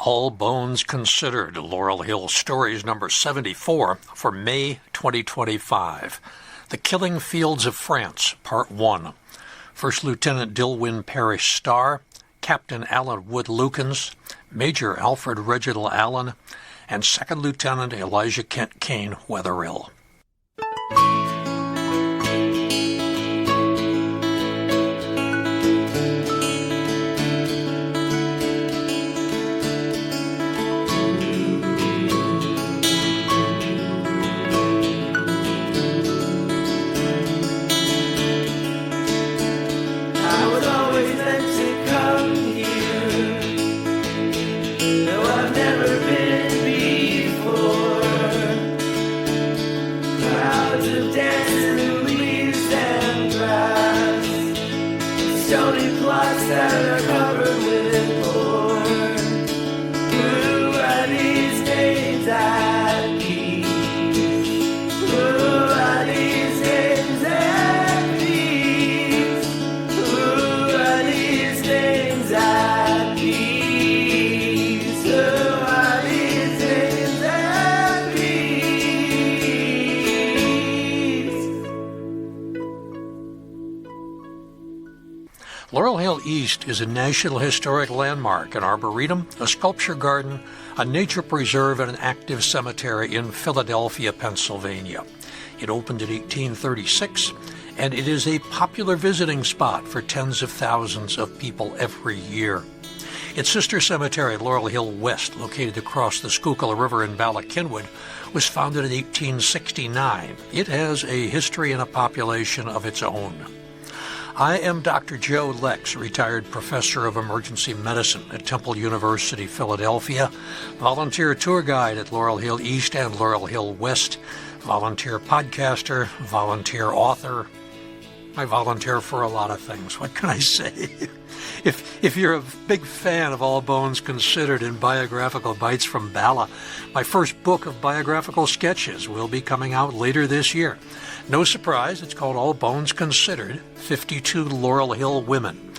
All Bones Considered, Laurel Hill Stories number 74 for May 2025. The Killing Fields of France, Part 1. First Lieutenant Dillwyn Parrish Starr, Captain Alan Wood Lukens, Major Alfred Reginald Allen, and Second Lieutenant Elijah Kent Kane Wetherill. Laurel Hill East is a National Historic Landmark, an arboretum, a sculpture garden, a nature preserve, and an active cemetery in Philadelphia, Pennsylvania. It opened in 1836, and it is a popular visiting spot for tens of thousands of people every year. Its sister cemetery, Laurel Hill West, located across the Schuylkill River in Ballackinwood, was founded in 1869. It has a history and a population of its own. I am Dr. Joe Lex, retired professor of emergency medicine at Temple University, Philadelphia, volunteer tour guide at Laurel Hill East and Laurel Hill West, volunteer podcaster, volunteer author. I volunteer for a lot of things. What can I say? If you're a big fan of All Bones Considered and Biographical Bites from Bala, my first book of biographical sketches will be coming out later this year. No surprise, it's called All Bones Considered, 52 Laurel Hill Women.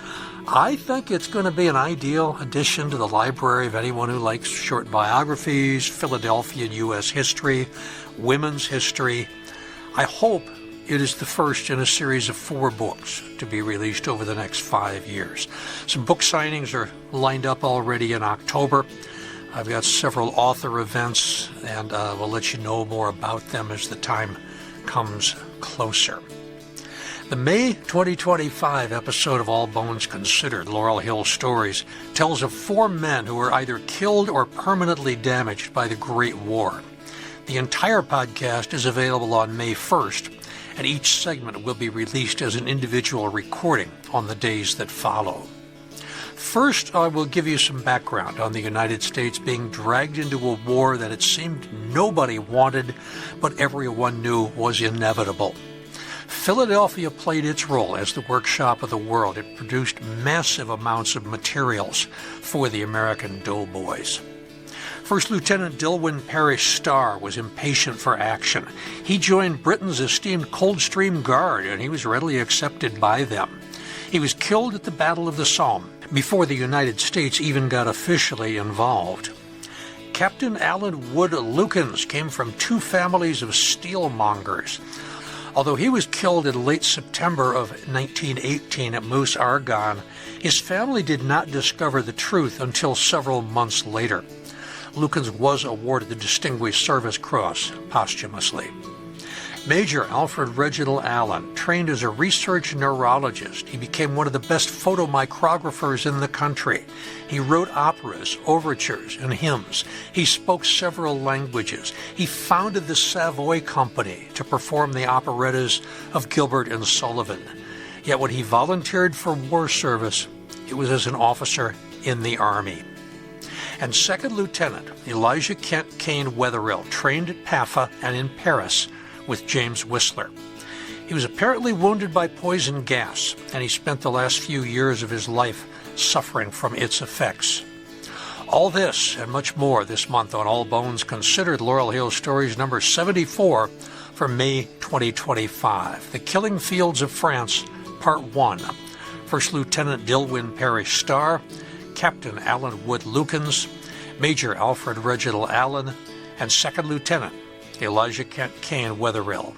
I think it's going to be an ideal addition to the library of anyone who likes short biographies, Philadelphia and U.S. history, women's history. I hope it is the first in a series of 4 books to be released over the next 5 years. Some book signings are lined up already in October. I've got several author events, and we'll let you know more about them as the time comes closer. The May 2025 episode of All Bones Considered, Laurel Hill Stories, tells of 4 men who were either killed or permanently damaged by the Great War. The entire podcast is available on May 1st, and each segment will be released as an individual recording on the days that follow. First, I will give you some background on the United States being dragged into a war that it seemed nobody wanted, but everyone knew was inevitable. Philadelphia played its role as the workshop of the world. It produced massive amounts of materials for the American doughboys. First Lieutenant Dillwyn Parrish Starr was impatient for action. He joined Britain's esteemed Coldstream Guard, and he was readily accepted by them. He was killed at the Battle of the Somme before the United States even got officially involved. Captain Alan Wood Lukens came from 2 families of steel mongers. Although he was killed in late September of 1918 at Meuse Argonne, his family did not discover the truth until several months later. Lukens was awarded the Distinguished Service Cross posthumously. Major Alfred Reginald Allen trained as a research neurologist. He became one of the best photomicrographers in the country. He wrote operas, overtures, and hymns. He spoke several languages. He founded the Savoy Company to perform the operettas of Gilbert and Sullivan. Yet when he volunteered for war service, it was as an officer in the Army. And Second Lieutenant Elijah Kent Kane Wetherill trained at PAFA and in Paris with James Whistler. He was apparently wounded by poison gas, and he spent the last few years of his life suffering from its effects. All this and much more this month on All Bones Considered, Laurel Hill Stories number 74 for May 2025. The Killing Fields of France, Part 1. First Lieutenant Dillwyn Parrish Starr, Captain Alan Wood Lukens, Major Alfred Reginald Allen, and Second Lieutenant Elijah Kent Kane Wetherill.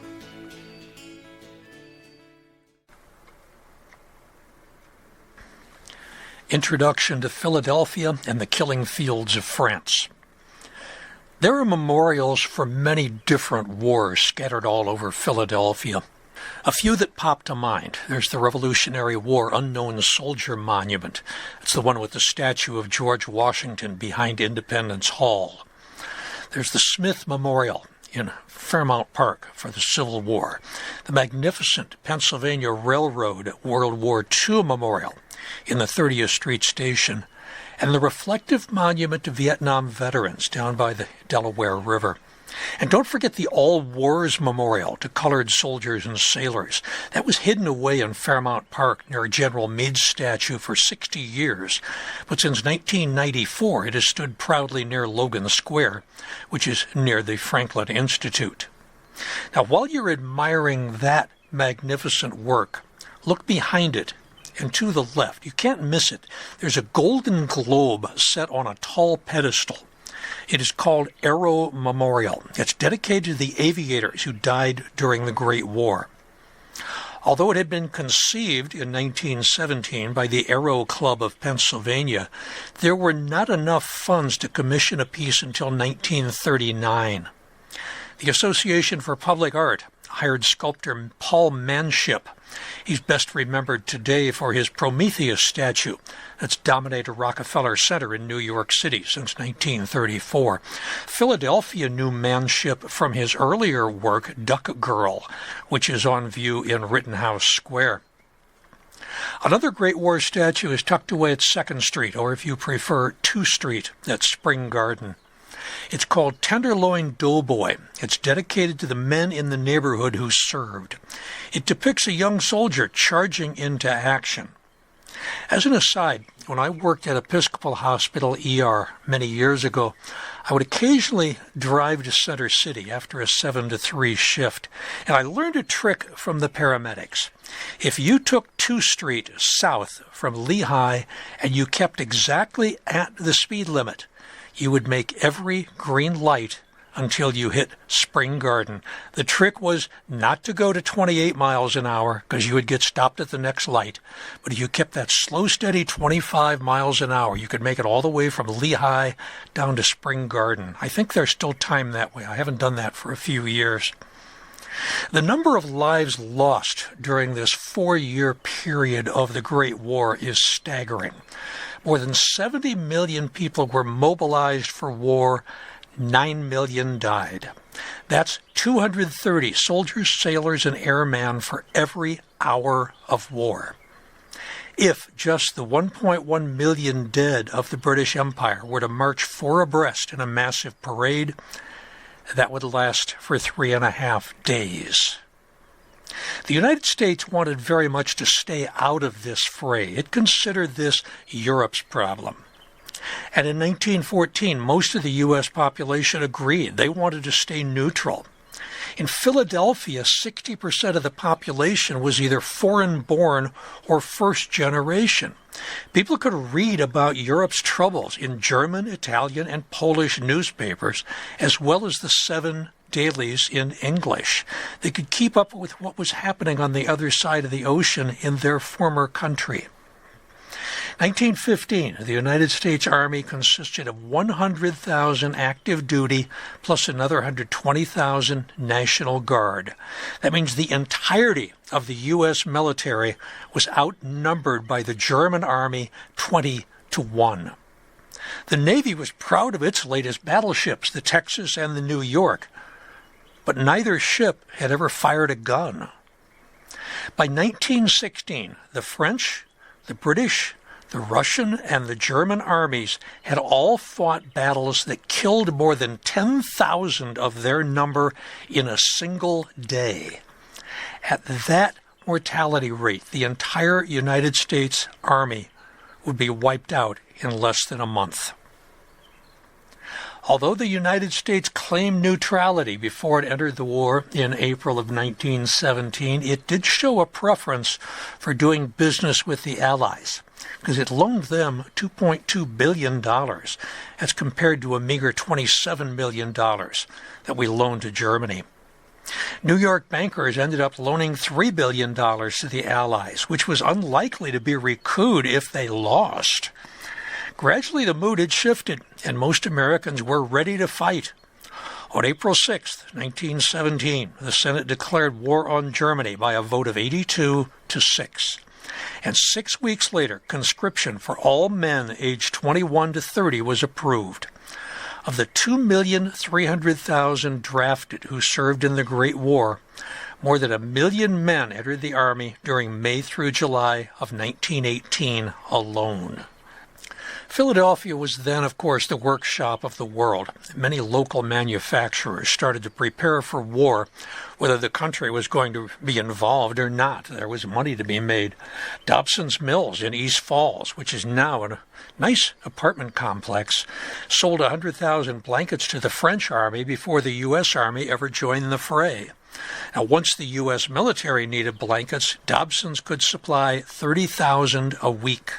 Introduction to Philadelphia and the Killing Fields of France. There are memorials for many different wars scattered all over Philadelphia. A few that pop to mind. There's the Revolutionary War Unknown Soldier Monument. It's the one with the statue of George Washington behind Independence Hall. There's the Smith Memorial in Fairmount Park for the Civil War. The magnificent Pennsylvania Railroad World War II Memorial in the 30th Street Station, and the reflective monument to Vietnam veterans down by the Delaware River. And don't forget the All Wars Memorial to colored soldiers and sailors. That was hidden away in Fairmount Park near General Meade's statue for 60 years. But since 1994, it has stood proudly near Logan Square, which is near the Franklin Institute. Now, while you're admiring that magnificent work, look behind it and to the left. You can't miss it. There's a golden globe set on a tall pedestal. It is called Aero Memorial. It's dedicated to the aviators who died during the Great War. Although it had been conceived in 1917 by the Aero Club of Pennsylvania, there were not enough funds to commission a piece until 1939. The Association for Public Art hired sculptor Paul Manship. He's best remembered today for his Prometheus statue that's dominated Rockefeller Center in New York City since 1934. Philadelphia knew Manship from his earlier work, Duck Girl, which is on view in Rittenhouse Square. Another Great War statue is tucked away at 2nd Street, or if you prefer, 2 Street at Spring Garden. It's called Tenderloin Doughboy. It's dedicated to the men in the neighborhood who served. It depicts a young soldier charging into action. As an aside, when I worked at Episcopal Hospital ER many years ago, I would occasionally drive to Center City after a 7 to 3 shift, and I learned a trick from the paramedics. If you took 2 Street south from Lehigh and you kept exactly at the speed limit, you would make every green light until you hit Spring Garden. The trick was not to go to 28 miles an hour because you would get stopped at the next light. But if you kept that slow, steady 25 miles an hour, you could make it all the way from Lehigh down to Spring Garden. I think there's still time that way. I haven't done that for a few years. The number of lives lost during this 4-year period of the Great War is staggering. More than 70 million people were mobilized for war. 9 million died. That's 230 soldiers, sailors, and airmen for every hour of war. If just the 1.1 million dead of the British Empire were to march 4 abreast in a massive parade, that would last for 3.5 days. The United States wanted very much to stay out of this fray. It considered this Europe's problem. And in 1914, most of the U.S. population agreed. They wanted to stay neutral. In Philadelphia, 60% of the population was either foreign-born or first generation. People could read about Europe's troubles in German, Italian, and Polish newspapers, as well as the 7 dailies in English. They could keep up with what was happening on the other side of the ocean in their former country. 1915, the United States Army consisted of 100,000 active duty plus another 120,000 National Guard. That means the entirety of the U.S. military was outnumbered by the German Army 20-1. The Navy was proud of its latest battleships, the Texas and the New York, but neither ship had ever fired a gun. By 1916, the French, the British, the Russian, and the German armies had all fought battles that killed more than 10,000 of their number in a single day. At that mortality rate, the entire United States Army would be wiped out in less than a month. Although the United States claimed neutrality before it entered the war in April of 1917, it did show a preference for doing business with the Allies, because it loaned them $2.2 billion as compared to a meager $27 million that we loaned to Germany. New York bankers ended up loaning $3 billion to the Allies, which was unlikely to be recouped if they lost. Gradually, the mood had shifted, and most Americans were ready to fight. On April 6, 1917, the Senate declared war on Germany by a vote of 82 to 6. And 6 weeks later, conscription for all men aged 21 to 30 was approved. Of the 2,300,000 drafted who served in the Great War, more than 1 million men entered the Army during May through July of 1918 alone. Philadelphia was then, of course, the workshop of the world. Many local manufacturers started to prepare for war, whether the country was going to be involved or not. There was money to be made. Dobson's Mills in East Falls, which is now a nice apartment complex, sold 100,000 blankets to the French Army before the U.S. Army ever joined the fray. Now, once the U.S. military needed blankets, Dobson's could supply 30,000 a week.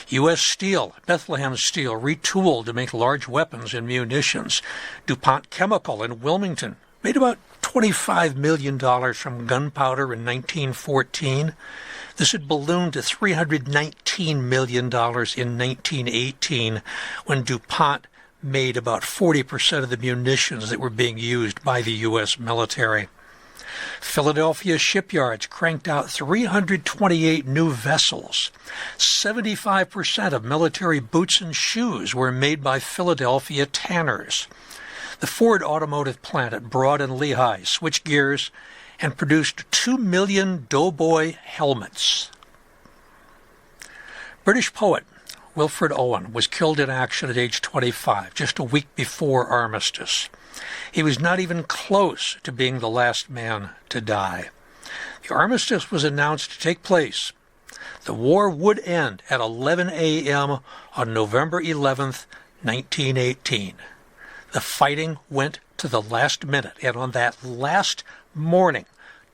U.S. Steel, Bethlehem Steel, retooled to make large weapons and munitions. DuPont Chemical in Wilmington made about $25 million from gunpowder in 1914. This had ballooned to $319 million in 1918, when DuPont made about 40% of the munitions that were being used by the U.S. military. Philadelphia shipyards cranked out 328 new vessels. 75% of military boots and shoes were made by Philadelphia tanners. The Ford automotive plant at Broad and Lehigh switched gears and produced 2 million doughboy helmets. British poet Wilfred Owen was killed in action at age 25, just a week before armistice. He was not even close to being the last man to die. The armistice was announced to take place. The war would end at 11 a.m. on November 11th, 1918. The fighting went to the last minute, and on that last morning,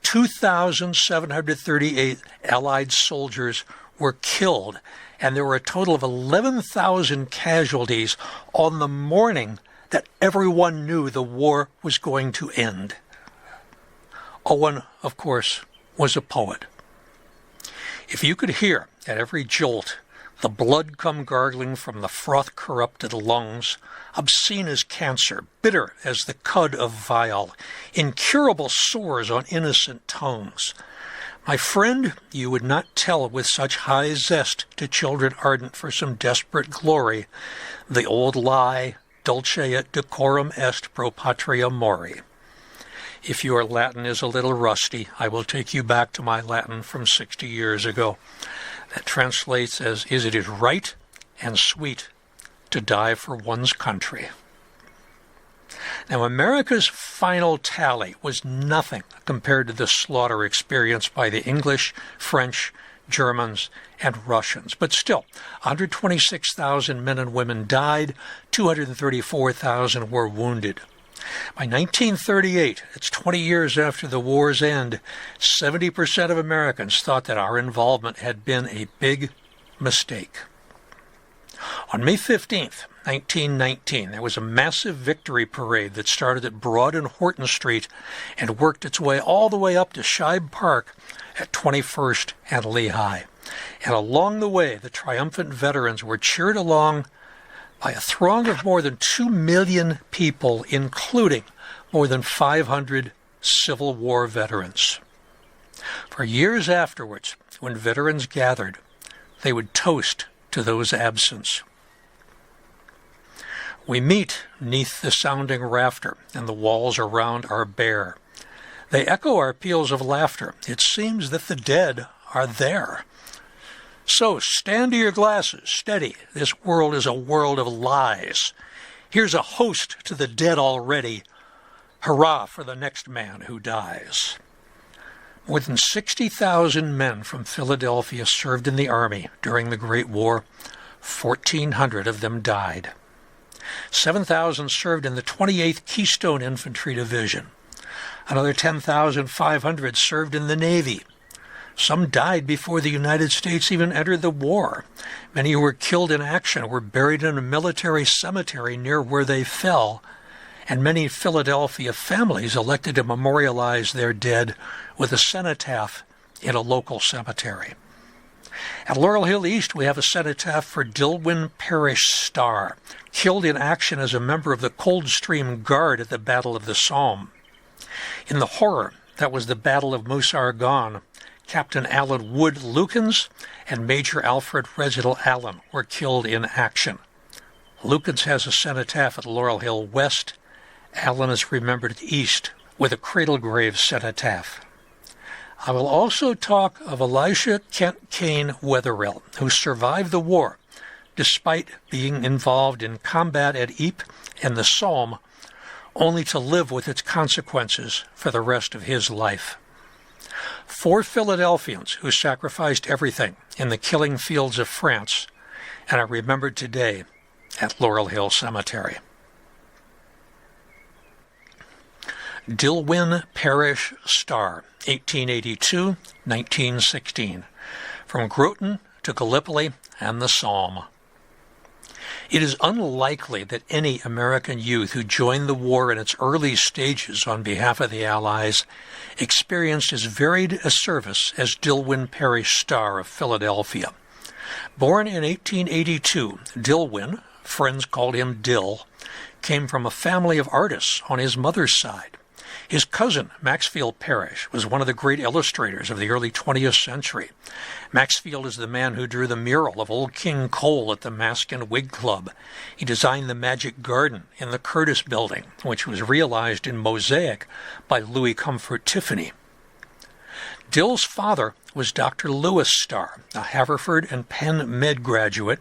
2,738 Allied soldiers were killed, and there were a total of 11,000 casualties on the morning that everyone knew the war was going to end. Owen, of course, was a poet. If you could hear at every jolt the blood come gargling from the froth-corrupted lungs, obscene as cancer, bitter as the cud of vile, incurable sores on innocent tongues, my friend, you would not tell with such high zest to children ardent for some desperate glory the old lie, dulce et decorum est pro patria mori. If your Latin is a little rusty, I will take you back to my Latin from 60 years ago. That translates as, it is right and sweet to die for one's country. Now, America's final tally was nothing compared to the slaughter experienced by the English, French, Germans, and Russians. But still, 126,000 men and women died, 234,000 were wounded. By 1938, it's 20 years after the war's end, 70% of Americans thought that our involvement had been a big mistake. On May 15th, 1919, there was a massive victory parade that started at Broad and Horton Street and worked its way all the way up to Shibe Park at 21st and Lehigh. And along the way, the triumphant veterans were cheered along by a throng of more than 2 million people, including more than 500 Civil War veterans. For years afterwards, when veterans gathered, they would toast to those absent. We meet 'neath the sounding rafter, and the walls around are bare. They echo our peals of laughter. It seems that the dead are there. So stand to your glasses, steady. This world is a world of lies. Here's a host to the dead already. Hurrah for the next man who dies. More than 60,000 men from Philadelphia served in the Army during the Great War. 1,400 of them died. 7,000 served in the 28th Keystone Infantry Division. Another 10,500 served in the Navy. Some died before the United States even entered the war. Many who were killed in action were buried in a military cemetery near where they fell, and many Philadelphia families elected to memorialize their dead with a cenotaph in a local cemetery. At Laurel Hill East, we have a cenotaph for Dillwyn Parrish Starr, killed in action as a member of the Coldstream Guard at the Battle of the Somme. In the horror that was the Battle of Meuse Argonne, Captain Alan Wood Lukens and Major Alfred Reginald Allen were killed in action. Lukens has a cenotaph at Laurel Hill West. Allen is remembered at East with a cradle grave cenotaph. I will also talk of Elisha Kent Kane Wetherill, who survived the war despite being involved in combat at Ypres and the Somme, only to live with its consequences for the rest of his life. 4 Philadelphians who sacrificed everything in the killing fields of France and are remembered today at Laurel Hill Cemetery. Dillwyn Parrish Starr, 1882-1916, from Groton to Gallipoli and the Somme. It is unlikely that any American youth who joined the war in its early stages on behalf of the Allies experienced as varied a service as Dillwyn Parrish Starr of Philadelphia. Born in 1882, Dillwyn, friends called him Dill, came from a family of artists on his mother's side. His cousin, Maxfield Parrish, was one of the great illustrators of the early 20th century. Maxfield is the man who drew the mural of Old King Cole at the Mask and Wig Club. He designed the Magic Garden in the Curtis Building, which was realized in mosaic by Louis Comfort Tiffany. Dill's father was Dr. Lewis Starr, a Haverford and Penn Med graduate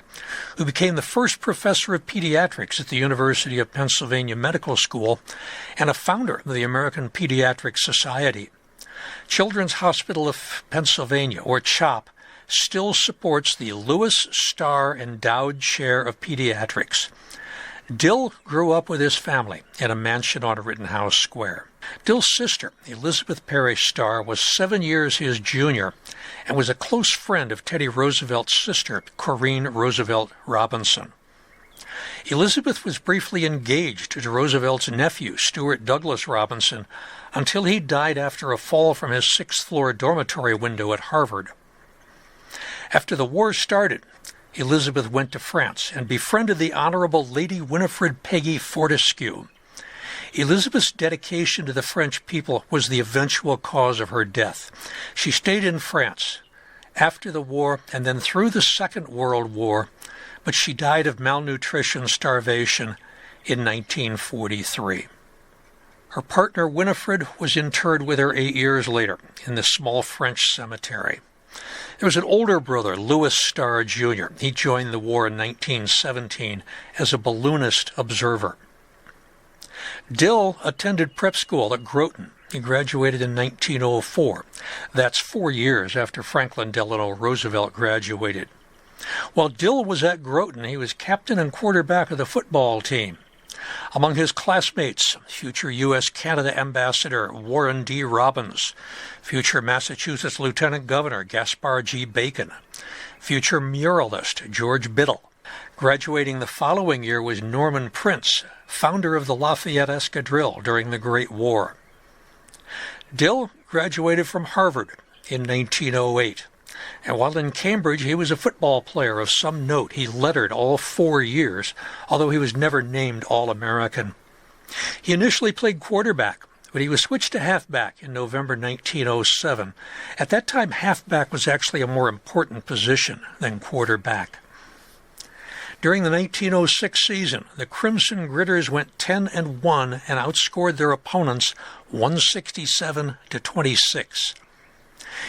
who became the first professor of pediatrics at the University of Pennsylvania Medical School and a founder of the American Pediatric Society. Children's Hospital of Pennsylvania, or CHOP, still supports the Lewis Starr Endowed Chair of Pediatrics. Dill grew up with his family in a mansion on Rittenhouse Square. Dill's sister, Elizabeth Parrish Starr, was 7 years his junior and was a close friend of Teddy Roosevelt's sister, Corrine Roosevelt Robinson. Elizabeth was briefly engaged to Roosevelt's nephew, Stuart Douglas Robinson, until he died after a fall from his 6th-floor dormitory window at Harvard. After the war started, Elizabeth went to France and befriended the Honorable Lady Winifred Peggy Fortescue. Elizabeth's dedication to the French people was the eventual cause of her death. She stayed in France after the war and then through the Second World War, but she died of malnutrition, starvation in 1943. Her partner Winifred was interred with her 8 years later in the small French cemetery. There was an older brother, Louis Starr, Jr. He joined the war in 1917 as a balloonist observer. Dill attended prep school at Groton. He graduated in 1904. That's 4 years after Franklin Delano Roosevelt graduated. While Dill was at Groton, he was captain and quarterback of the football team. Among his classmates, future U.S.-Canada Ambassador Warren D. Robbins, future Massachusetts Lieutenant Governor Gaspar G. Bacon, future muralist George Biddle. Graduating the following year was Norman Prince, founder of the Lafayette Escadrille during the Great War. Dill graduated from Harvard in 1908. And while in Cambridge, he was a football player of some note. He lettered all 4 years, although he was never named All-American. He initially played quarterback, but he was switched to halfback in November 1907. At that time, halfback was actually a more important position than quarterback. During the 1906 season, the Crimson Gritters went 10-1 and outscored their opponents 167-26.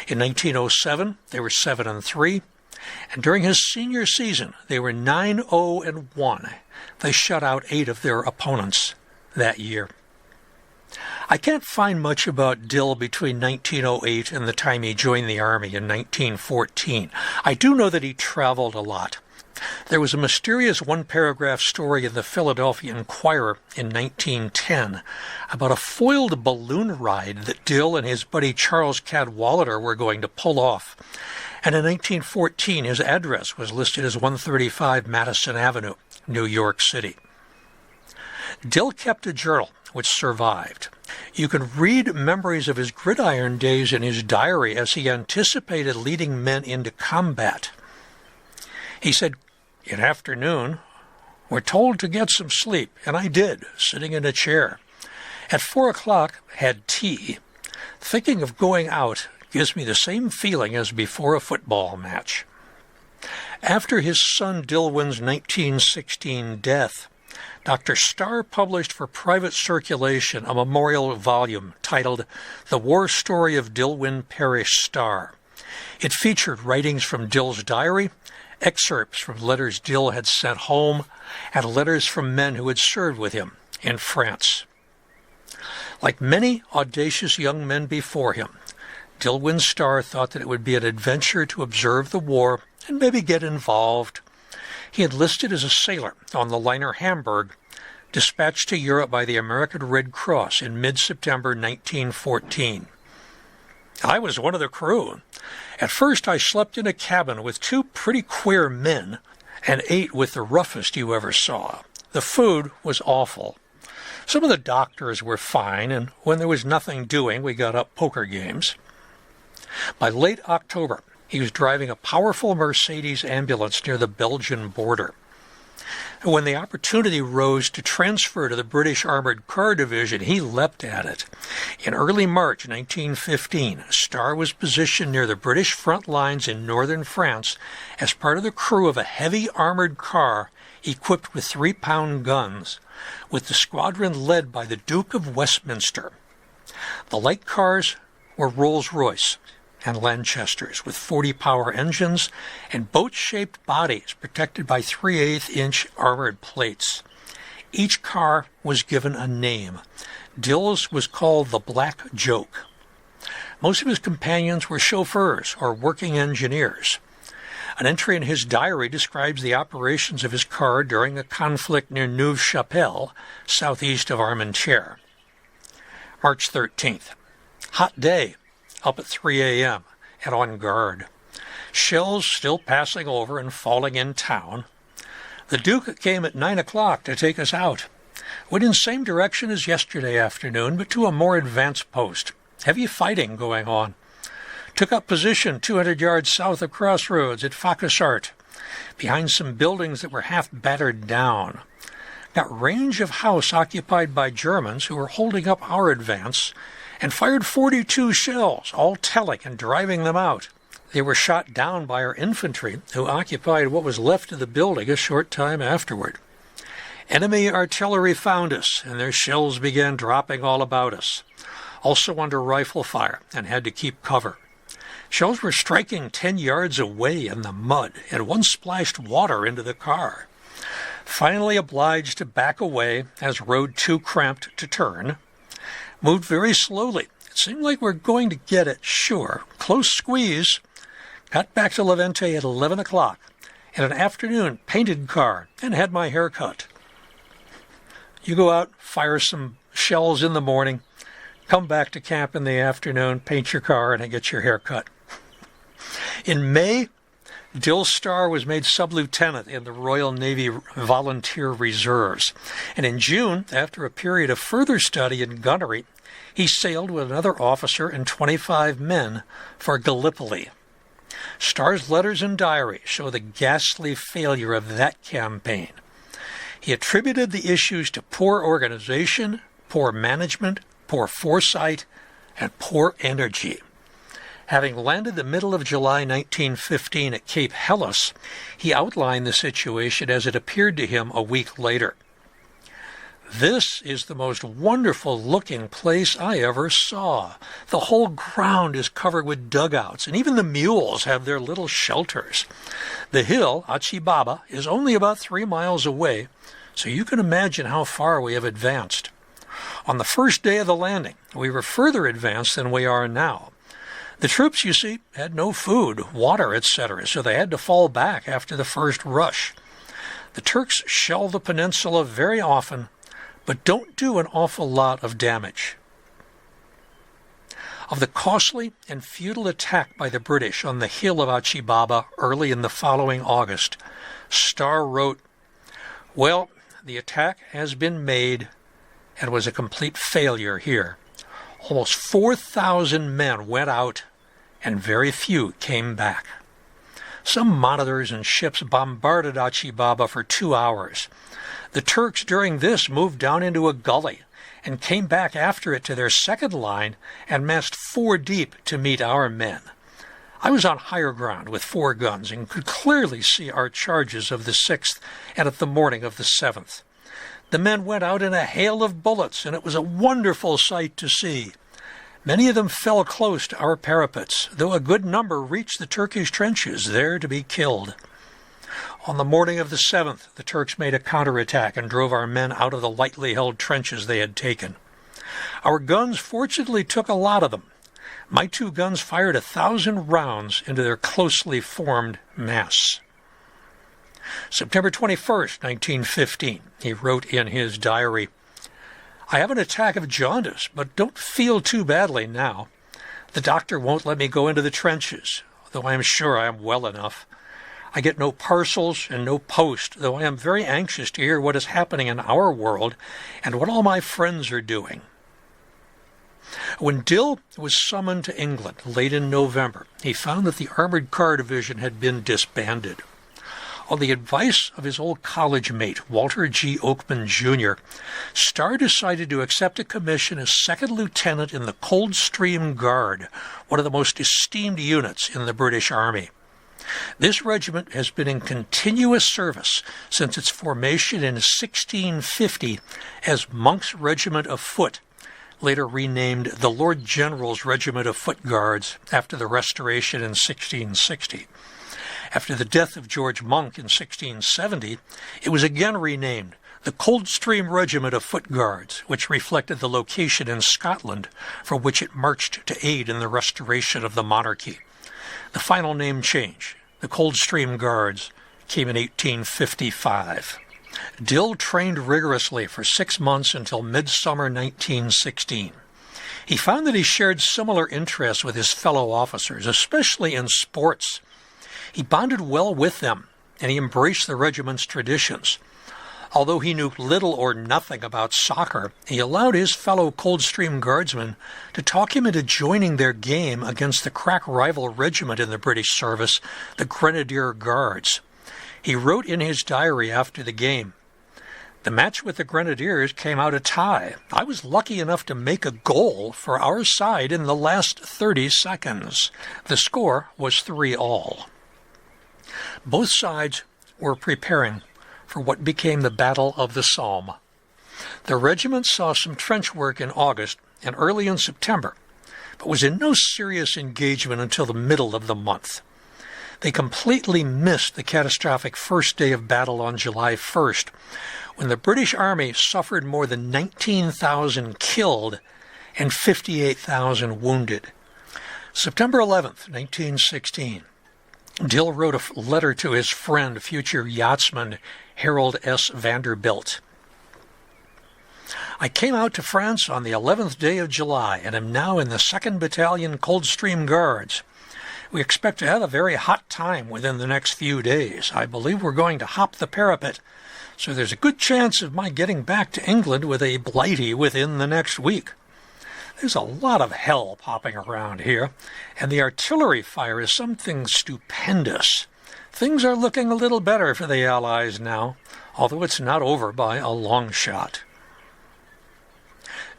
In 1907, they were 7-3, and during his senior season, they were 9-0-1. They shut out 8 of their opponents that year. I can't find much about Dill between 1908 and the time he joined the Army in 1914. I do know that he traveled a lot. There was a mysterious one-paragraph story in the Philadelphia Inquirer in 1910 about a foiled balloon ride that Dill and his buddy Charles Cadwallader were going to pull off. And in 1914, his address was listed as 135 Madison Avenue, New York City. Dill kept a journal, which survived. You can read memories of his gridiron days in his diary as he anticipated leading men into combat. He said, "In afternoon, we're told to get some sleep, and I did, sitting in a chair. At 4 o'clock, had tea. Thinking of going out gives me the same feeling as before a football match." After his son Dillwyn's 1916 death, Dr. Starr published for private circulation a memorial volume titled The War Story of Dillwyn Parrish Starr. It featured writings from Dill's diary, excerpts from letters Dill had sent home, and letters from men who had served with him in France. Like many audacious young men before him, Dillwyn Starr thought that it would be an adventure to observe the war and maybe get involved. He enlisted as a sailor on the liner Hamburg, dispatched to Europe by the American Red Cross in mid-September 1914. I was one of the crew. At first I slept in a cabin with two pretty queer men and ate with the roughest you ever saw. The food was awful. Some of the doctors were fine, and when there was nothing doing, we got up poker games. By late October, he was driving a powerful Mercedes ambulance near the Belgian border. When the opportunity rose to transfer to the British Armored Car Division, he leapt at it. In early March 1915, Starr was positioned near the British front lines in northern France as part of the crew of a heavy armored car equipped with 3-pound guns, with the squadron led by the Duke of Westminster. The light cars were Rolls-Royce and Lanchesters with 40-power engines and boat-shaped bodies protected by 3/8-inch armored plates. Each car was given a name. Dill's was called the Black Joke. Most of his companions were chauffeurs or working engineers. An entry in his diary describes the operations of his car during a conflict near Neuve-Chapelle, southeast of Armentières. March 13th. Hot day. Up at 3 a.m. and on guard. Shells still passing over and falling in town. The Duke came at 9 o'clock to take us out. Went in same direction as yesterday afternoon, but to a more advanced post. Heavy fighting going on. Took up position 200 yards south of Crossroads at Fakasart, behind some buildings that were half battered down. Got range of house occupied by Germans who were holding up our advance, and fired 42 shells, all telling and driving them out. They were shot down by our infantry, who occupied what was left of the building a short time afterward. Enemy artillery found us, and their shells began dropping all about us, also under rifle fire, and had to keep cover. Shells were striking 10 yards away in the mud, and one splashed water into the car. Finally obliged to back away as road too cramped to turn. Moved very slowly. It seemed like we're going to get it, sure. Close squeeze. Got back to Levante at 11 o'clock in an afternoon painted car and had my hair cut. You go out, fire some shells in the morning, come back to camp in the afternoon, paint your car, and get your hair cut. In May, Dill Starr was made sub-lieutenant in the Royal Navy Volunteer Reserves, and in June, after a period of further study in gunnery, he sailed with another officer and 25 men for Gallipoli. Starr's letters and diary show the ghastly failure of that campaign. He attributed the issues to poor organization, poor management, poor foresight, and poor energy. Having landed the middle of July 1915 at Cape Helles, he outlined the situation as it appeared to him a week later. "This is the most wonderful-looking place I ever saw. The whole ground is covered with dugouts, and even the mules have their little shelters. The hill, Achi Baba, is only about 3 miles away, so you can imagine how far we have advanced. On the first day of the landing, we were further advanced than we are now. The troops, you see, had no food, water, etc., so they had to fall back after the first rush. The Turks shell the peninsula very often, but don't do an awful lot of damage. Of the costly and futile attack by the British on the hill of Achi Baba early in the following August, Starr wrote, "Well, the attack has been made and was a complete failure here. Almost 4,000 men went out and very few came back. Some monitors and ships bombarded Achi Baba for 2 hours. The Turks during this moved down into a gully and came back after it to their second line and massed 4 deep to meet our men. I was on higher ground with 4 guns and could clearly see our charges of the 6th and at the morning of the 7th. The men went out in a hail of bullets, and it was a wonderful sight to see. Many of them fell close to our parapets, though a good number reached the Turkish trenches, there to be killed. On the morning of the 7th, the Turks made a counterattack and drove our men out of the lightly held trenches they had taken. Our guns fortunately took a lot of them. My 2 guns fired 1,000 rounds into their closely formed mass." September 21st, 1915, he wrote in his diary, "I have an attack of jaundice, but don't feel too badly now. The doctor won't let me go into the trenches, though I am sure I am well enough. I get no parcels and no post, though I am very anxious to hear what is happening in our world and what all my friends are doing." When Dill was summoned to England late in November, he found that the Armored Car Division had been disbanded. On the advice of his old college mate, Walter G. Oakman, Jr., Starr decided to accept a commission as second lieutenant in the Coldstream Guard, one of the most esteemed units in the British Army. This regiment has been in continuous service since its formation in 1650 as Monk's Regiment of Foot, later renamed the Lord General's Regiment of Foot Guards after the Restoration in 1660. After the death of George Monk in 1670, it was again renamed the Coldstream Regiment of Foot Guards, which reflected the location in Scotland from which it marched to aid in the restoration of the monarchy. The final name change, the Coldstream Guards, came in 1855. Dill trained rigorously for 6 months until midsummer 1916. He found that he shared similar interests with his fellow officers, especially in sports. He bonded well with them, and he embraced the regiment's traditions. Although he knew little or nothing about soccer, he allowed his fellow Coldstream Guardsmen to talk him into joining their game against the crack rival regiment in the British service, the Grenadier Guards. He wrote in his diary after the game, "The match with the Grenadiers came out a tie. I was lucky enough to make a goal for our side in the last 30 seconds. The score was 3-all. Both sides were preparing for what became the Battle of the Somme. The regiment saw some trench work in August and early in September, but was in no serious engagement until the middle of the month. They completely missed the catastrophic first day of battle on July 1st, when the British Army suffered more than 19,000 killed and 58,000 wounded. September 11th, 1916. Dill wrote a letter to his friend, future yachtsman Harold S. Vanderbilt. "I came out to France on the 11th day of July and am now in the 2nd Battalion Coldstream Guards. We expect to have a very hot time within the next few days. I believe we're going to hop the parapet, so there's a good chance of my getting back to England with a Blighty within the next week. There's a lot of hell popping around here, and the artillery fire is something stupendous. Things are looking a little better for the Allies now, although it's not over by a long shot."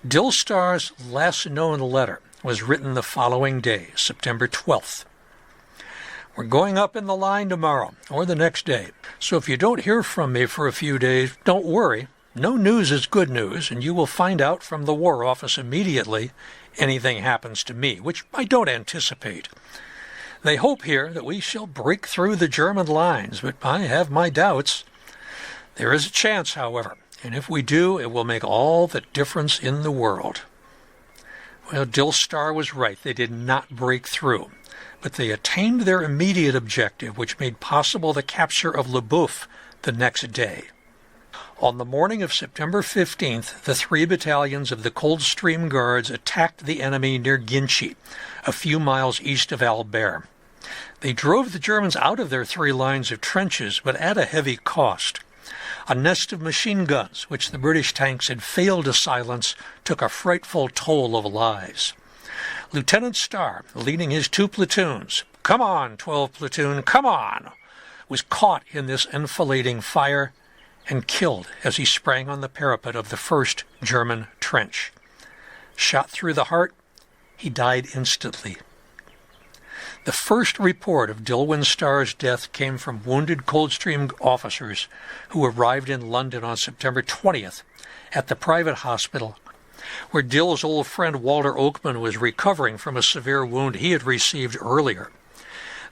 Dill Starr's last known letter was written the following day, September 12th. "We're going up in the line tomorrow, or the next day, so if you don't hear from me for a few days, don't worry. No news is good news, and you will find out from the War Office immediately anything happens to me, which I don't anticipate. They hope here that we shall break through the German lines, but I have my doubts. There is a chance, however, and if we do, it will make all the difference in the world." Well, Dill Starr was right. They did not break through, but they attained their immediate objective, which made possible the capture of Le Boeuf the next day. On the morning of September 15th, the 3 battalions of the Coldstream Guards attacked the enemy near Ginchy, a few miles east of Albert. They drove the Germans out of their 3 lines of trenches, but at a heavy cost. A nest of machine guns, which the British tanks had failed to silence, took a frightful toll of lives. Lieutenant Starr, leading his 2 platoons, "Come on, 12 platoon, come on!" was caught in this enfilading fire and killed as he sprang on the parapet of the first German trench. Shot through the heart, he died instantly. The first report of Dillwyn Starr's death came from wounded Coldstream officers who arrived in London on September 20th at the private hospital where Dill's old friend Walter Oakman was recovering from a severe wound he had received earlier.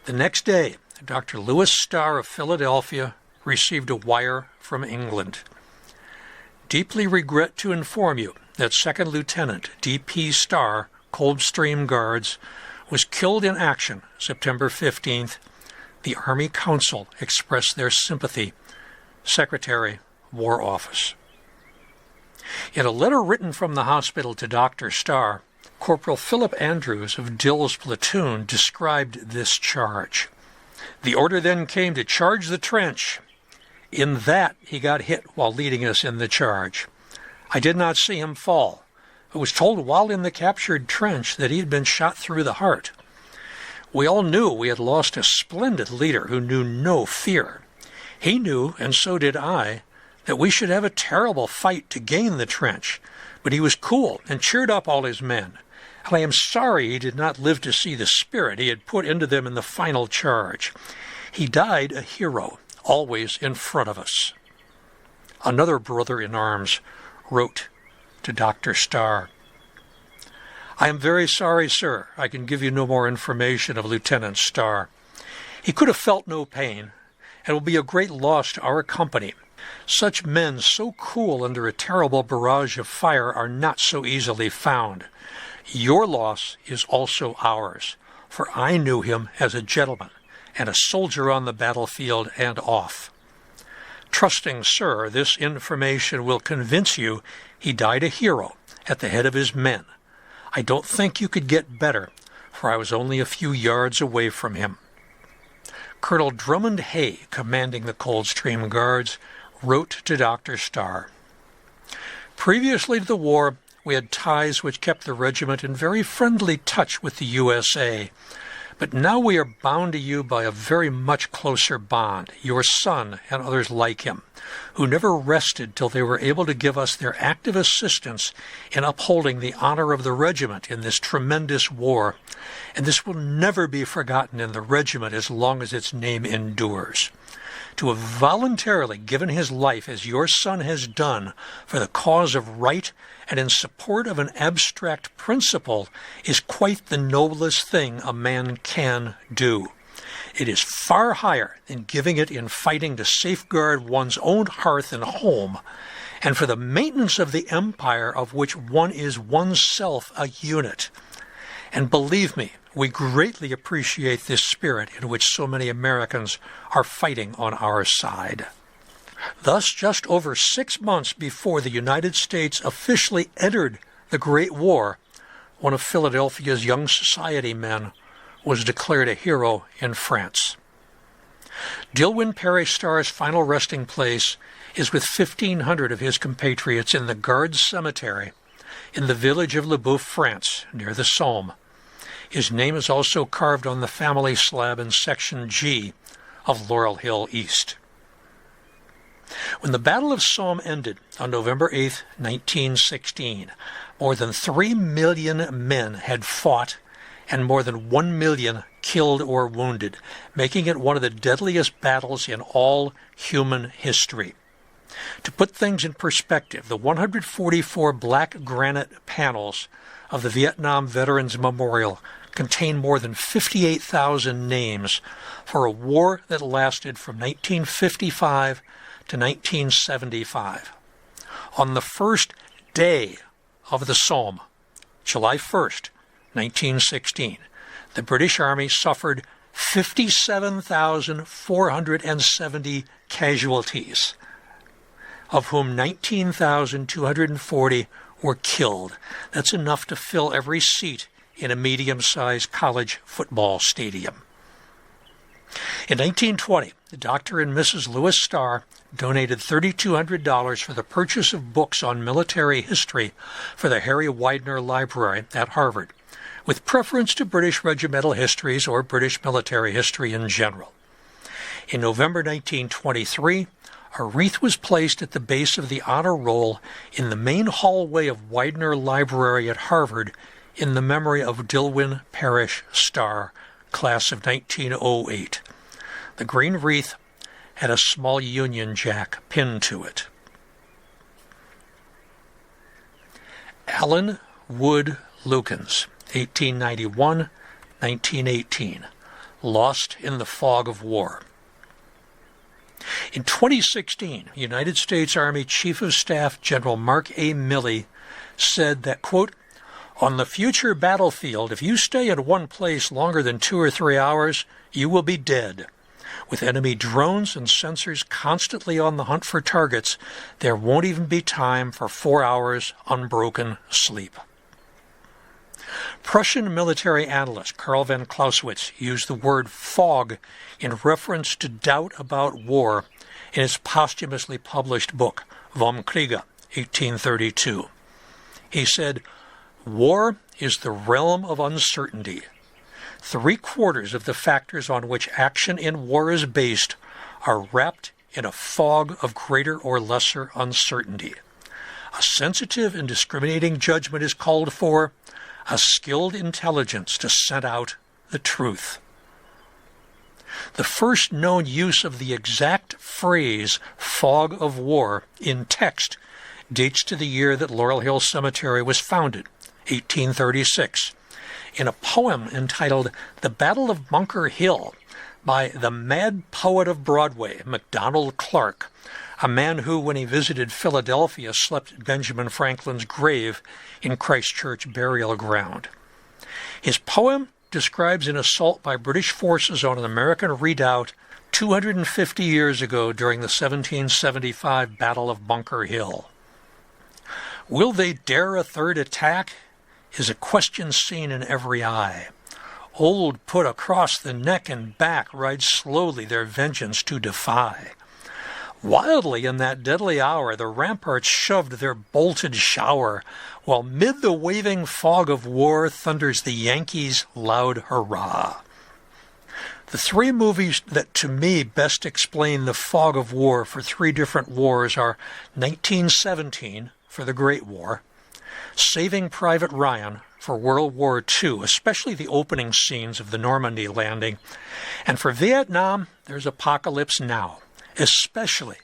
The next day, Dr. Lewis Starr of Philadelphia received a wire from England. "Deeply regret to inform you that Second Lieutenant D.P. Starr, Coldstream Guards, was killed in action September 15th. The Army Council expressed their sympathy. Secretary, War Office." In a letter written from the hospital to Dr. Starr, Corporal Philip Andrews of Dill's platoon described this charge. "The order then came to charge the trench. In that he got hit while leading us in the charge. I did not see him fall. I was told while in the captured trench that he had been shot through the heart. We all knew we had lost a splendid leader who knew no fear. He knew, and so did I, that we should have a terrible fight to gain the trench, but he was cool and cheered up all his men, and I am sorry he did not live to see the spirit he had put into them in the final charge. He died a hero, always in front of us." Another brother in arms wrote to Dr. Starr, "I am very sorry, sir. I can give you no more information of Lieutenant Starr. He could have felt no pain, and will be a great loss to our company. Such men so cool under a terrible barrage of fire are not so easily found. Your loss is also ours, for I knew him as a gentleman and a soldier on the battlefield and off. Trusting, sir, this information will convince you he died a hero at the head of his men. I don't think you could get better, for I was only a few yards away from him." Colonel Drummond Hay, commanding the Coldstream Guards, wrote to Dr. Starr, "Previously to the war, we had ties which kept the regiment in very friendly touch with the USA. But now we are bound to you by a very much closer bond, your son and others like him, who never rested till they were able to give us their active assistance in upholding the honor of the regiment in this tremendous war, and this will never be forgotten in the regiment as long as its name endures. To have voluntarily given his life as your son has done for the cause of right and in support of an abstract principle is quite the noblest thing a man can do. It is far higher than giving it in fighting to safeguard one's own hearth and home, and for the maintenance of the empire of which one is oneself a unit. And believe me, we greatly appreciate this spirit in which so many Americans are fighting on our side." Thus, just over 6 months before the United States officially entered the Great War, one of Philadelphia's young society men was declared a hero in France. Dillwyn Parrish Starr's final resting place is with 1,500 of his compatriots in the Guards Cemetery in the village of Le Boeuf, France, near the Somme. His name is also carved on the family slab in Section G of Laurel Hill East. When the Battle of Somme ended on November 8, 1916, more than 3 million men had fought and more than 1 million killed or wounded, making it one of the deadliest battles in all human history. To put things in perspective, the 144 black granite panels of the Vietnam Veterans Memorial contain more than 58,000 names for a war that lasted from 1955 to 1975. On the first day of the Somme, July 1st, 1916, the British Army suffered 57,470 casualties, of whom 19,240 were killed. That's enough to fill every seat in a medium-sized college football stadium. In 1920, Dr. and Mrs. Lewis Starr donated $3,200 for the purchase of books on military history for the Harry Widener Library at Harvard, with preference to British regimental histories or British military history in general. In November 1923, a wreath was placed at the base of the honor roll in the main hallway of Widener Library at Harvard in the memory of Dillwyn Parrish Starr, class of 1908. The green wreath had a small Union Jack pinned to it. Alan Wood Lukens, 1891-1918, lost in the fog of war. In 2016, United States Army Chief of Staff General Mark A. Milley said that, quote, "On the future battlefield, if you stay in one place longer than 2 or 3 hours, you will be dead. With enemy drones and sensors constantly on the hunt for targets, there won't even be time for 4 hours unbroken sleep." Prussian military analyst Karl von Clausewitz used the word fog in reference to doubt about war in his posthumously published book, Vom Kriege, 1832. He said, "War is the realm of uncertainty. 3/4 of the factors on which action in war is based are wrapped in a fog of greater or lesser uncertainty. A sensitive and discriminating judgment is called for, a skilled intelligence to scent out the truth." The first known use of the exact phrase fog of war in text dates to the year that Laurel Hill Cemetery was founded, 1836, in a poem entitled "The Battle of Bunker Hill" by the mad poet of Broadway, MacDonald Clark, a man who, when he visited Philadelphia, slept at Benjamin Franklin's grave in Christ Church burial ground. His poem describes an assault by British forces on an American redoubt 250 years ago during the 1775 Battle of Bunker Hill. Will they dare a third attack? Is a question seen in every eye. Old put across the neck and back ride slowly their vengeance to defy. Wildly in that deadly hour the ramparts shoved their bolted shower, while mid the waving fog of war thunders the Yankees' loud hurrah. The 3 movies that to me best explain the fog of war for 3 different wars are 1917 for the Great War, Saving Private Ryan for World War II, especially the opening scenes of the Normandy landing, and for Vietnam there's Apocalypse Now, especially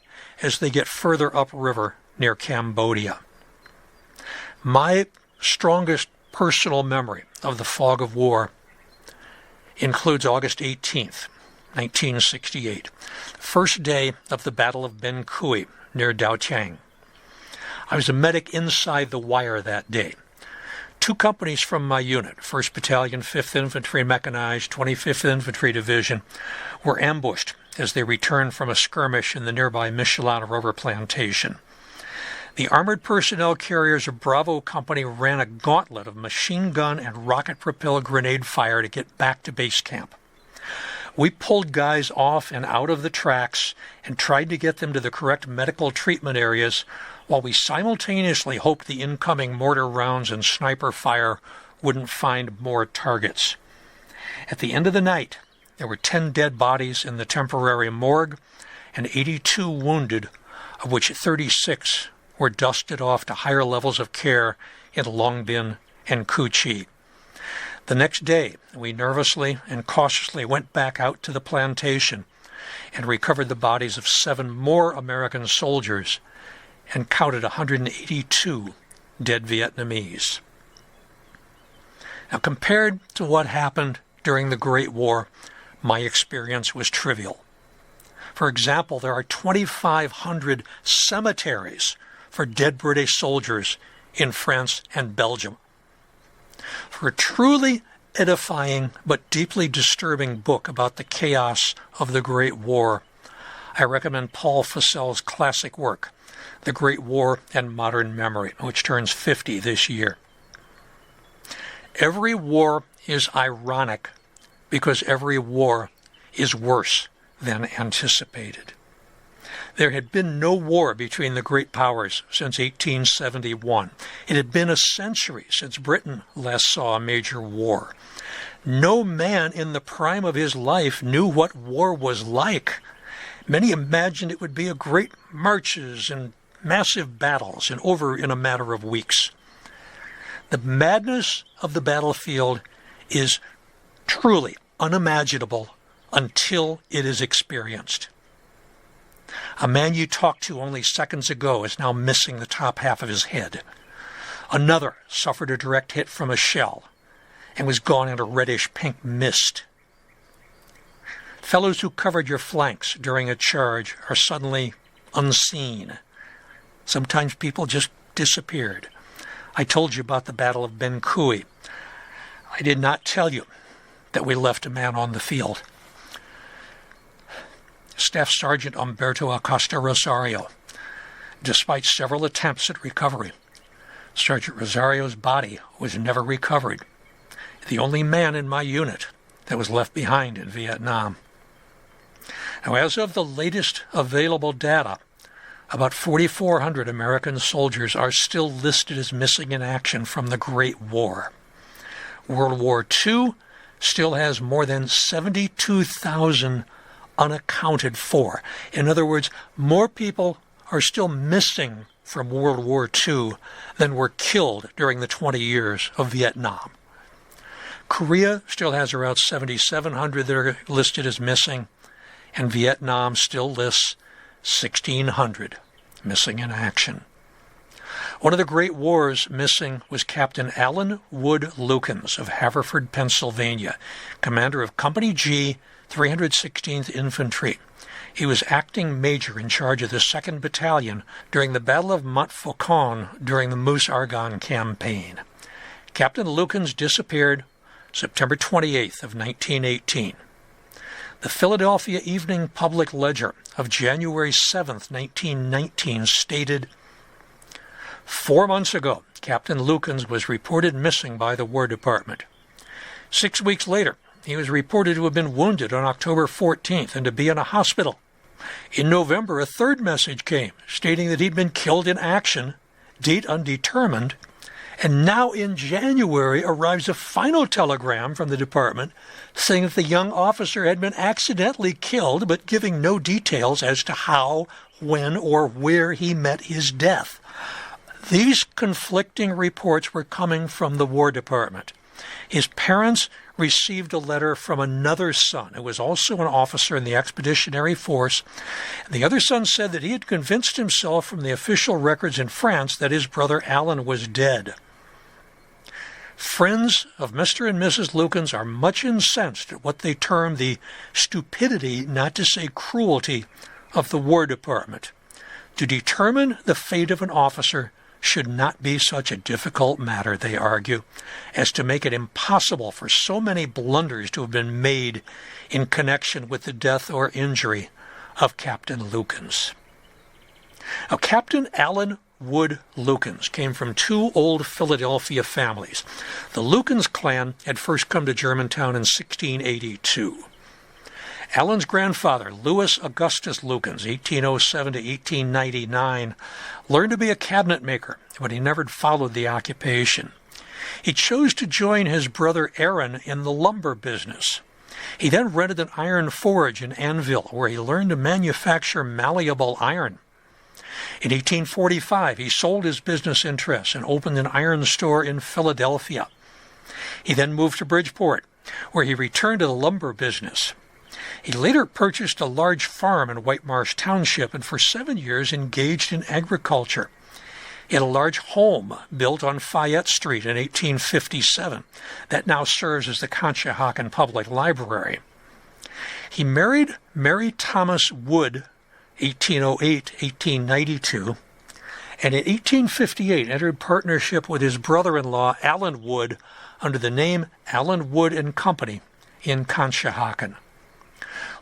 as they get further upriver near Cambodia. My strongest personal memory of the fog of war includes August 18th, 1968, first day of the Battle of Ben Cui near Dao Chiang. I was a medic inside the wire that day. 2 companies from my unit, 1st Battalion, 5th Infantry Mechanized, 25th Infantry Division, were ambushed as they returned from a skirmish in the nearby Michelin rubber plantation. The armored personnel carriers of Bravo Company ran a gauntlet of machine gun and rocket-propelled grenade fire to get back to base camp. We pulled guys off and out of the tracks and tried to get them to the correct medical treatment areas, while we simultaneously hoped the incoming mortar rounds and sniper fire wouldn't find more targets. At the end of the night, there were 10 dead bodies in the temporary morgue and 82 wounded, of which 36 were dusted off to higher levels of care in Long Binh and Cu Chi. The next day, we nervously and cautiously went back out to the plantation and recovered the bodies of 7 more American soldiers and counted 182 dead Vietnamese. Now, compared to what happened during the Great War, my experience was trivial. For example, there are 2,500 cemeteries for dead British soldiers in France and Belgium. For a truly edifying but deeply disturbing book about the chaos of the Great War, I recommend Paul Fussell's classic work, The Great War and Modern Memory, which turns 50 this year. Every war is ironic because every war is worse than anticipated. There had been no war between the great powers since 1871. It had been a century since Britain last saw a major war. No man in the prime of his life knew what war was like. Many imagined it would be a great marches and massive battles and over in a matter of weeks. The madness of the battlefield is truly unimaginable until it is experienced. A man you talked to only seconds ago is now missing the top half of his head. Another suffered a direct hit from a shell and was gone into reddish-pink mist. Fellows who covered your flanks during a charge are suddenly unseen. Sometimes people just disappeared. I told you about the Battle of Ben Kui. I did not tell you that we left a man on the field. Staff Sergeant Umberto Acosta Rosario, despite several attempts at recovery, Sergeant Rosario's body was never recovered. The only man in my unit that was left behind in Vietnam. Now, as of the latest available data, about 4,400 American soldiers are still listed as missing in action from the Great War. World War II still has more than 72,000 unaccounted for. In other words, more people are still missing from World War II than were killed during the 20 years of Vietnam. Korea still has around 7,700 that are listed as missing, and Vietnam still lists 1,600 missing in action. One of the Great Wars missing was Captain Alan Wood Lukens of Haverford, Pennsylvania, commander of Company G, 316th Infantry. He was acting major in charge of the 2nd Battalion during the Battle of Montfaucon during the Meuse Argonne campaign. Captain Lukens disappeared September 28th of 1918. The Philadelphia Evening Public Ledger of January 7th, 1919 stated, 4 months ago, Captain Lukens was reported missing by the War Department. 6 weeks later, he was reported to have been wounded on October 14th and to be in a hospital. In November, a third message came stating that he'd been killed in action, date undetermined, and now in January arrives a final telegram from the department saying that the young officer had been accidentally killed, but giving no details as to how, when, or where he met his death. These conflicting reports were coming from the War Department. His parents received a letter from another son, who was also an officer in the Expeditionary Force. And the other son said that he had convinced himself from the official records in France that his brother Alan was dead. Friends of Mr. and Mrs. Lukens are much incensed at what they term the stupidity, not to say cruelty, of the War Department. To determine the fate of an officer should not be such a difficult matter, they argue, as to make it impossible for so many blunders to have been made in connection with the death or injury of Captain Lukens. Now, Captain Alan Wood Lukens came from two old Philadelphia families. The Lukens clan had first come to Germantown in 1682. Alan's grandfather, Louis Augustus Lukens, 1807 to 1899, learned to be a cabinet maker, but he never followed the occupation. He chose to join his brother Aaron in the lumber business. He then rented an iron forge in Annville, where he learned to manufacture malleable iron. In 1845, he sold his business interests and opened an iron store in Philadelphia. He then moved to Bridgeport, where he returned to the lumber business. He later purchased a large farm in White Marsh Township and for 7 years engaged in agriculture. He had a large home built on Fayette Street in 1857 that now serves as the Conshohocken Public Library. He married Mary Thomas Wood, 1808-1892, and in 1858 entered partnership with his brother-in-law Alan Wood under the name Alan Wood and Company in Conshohocken.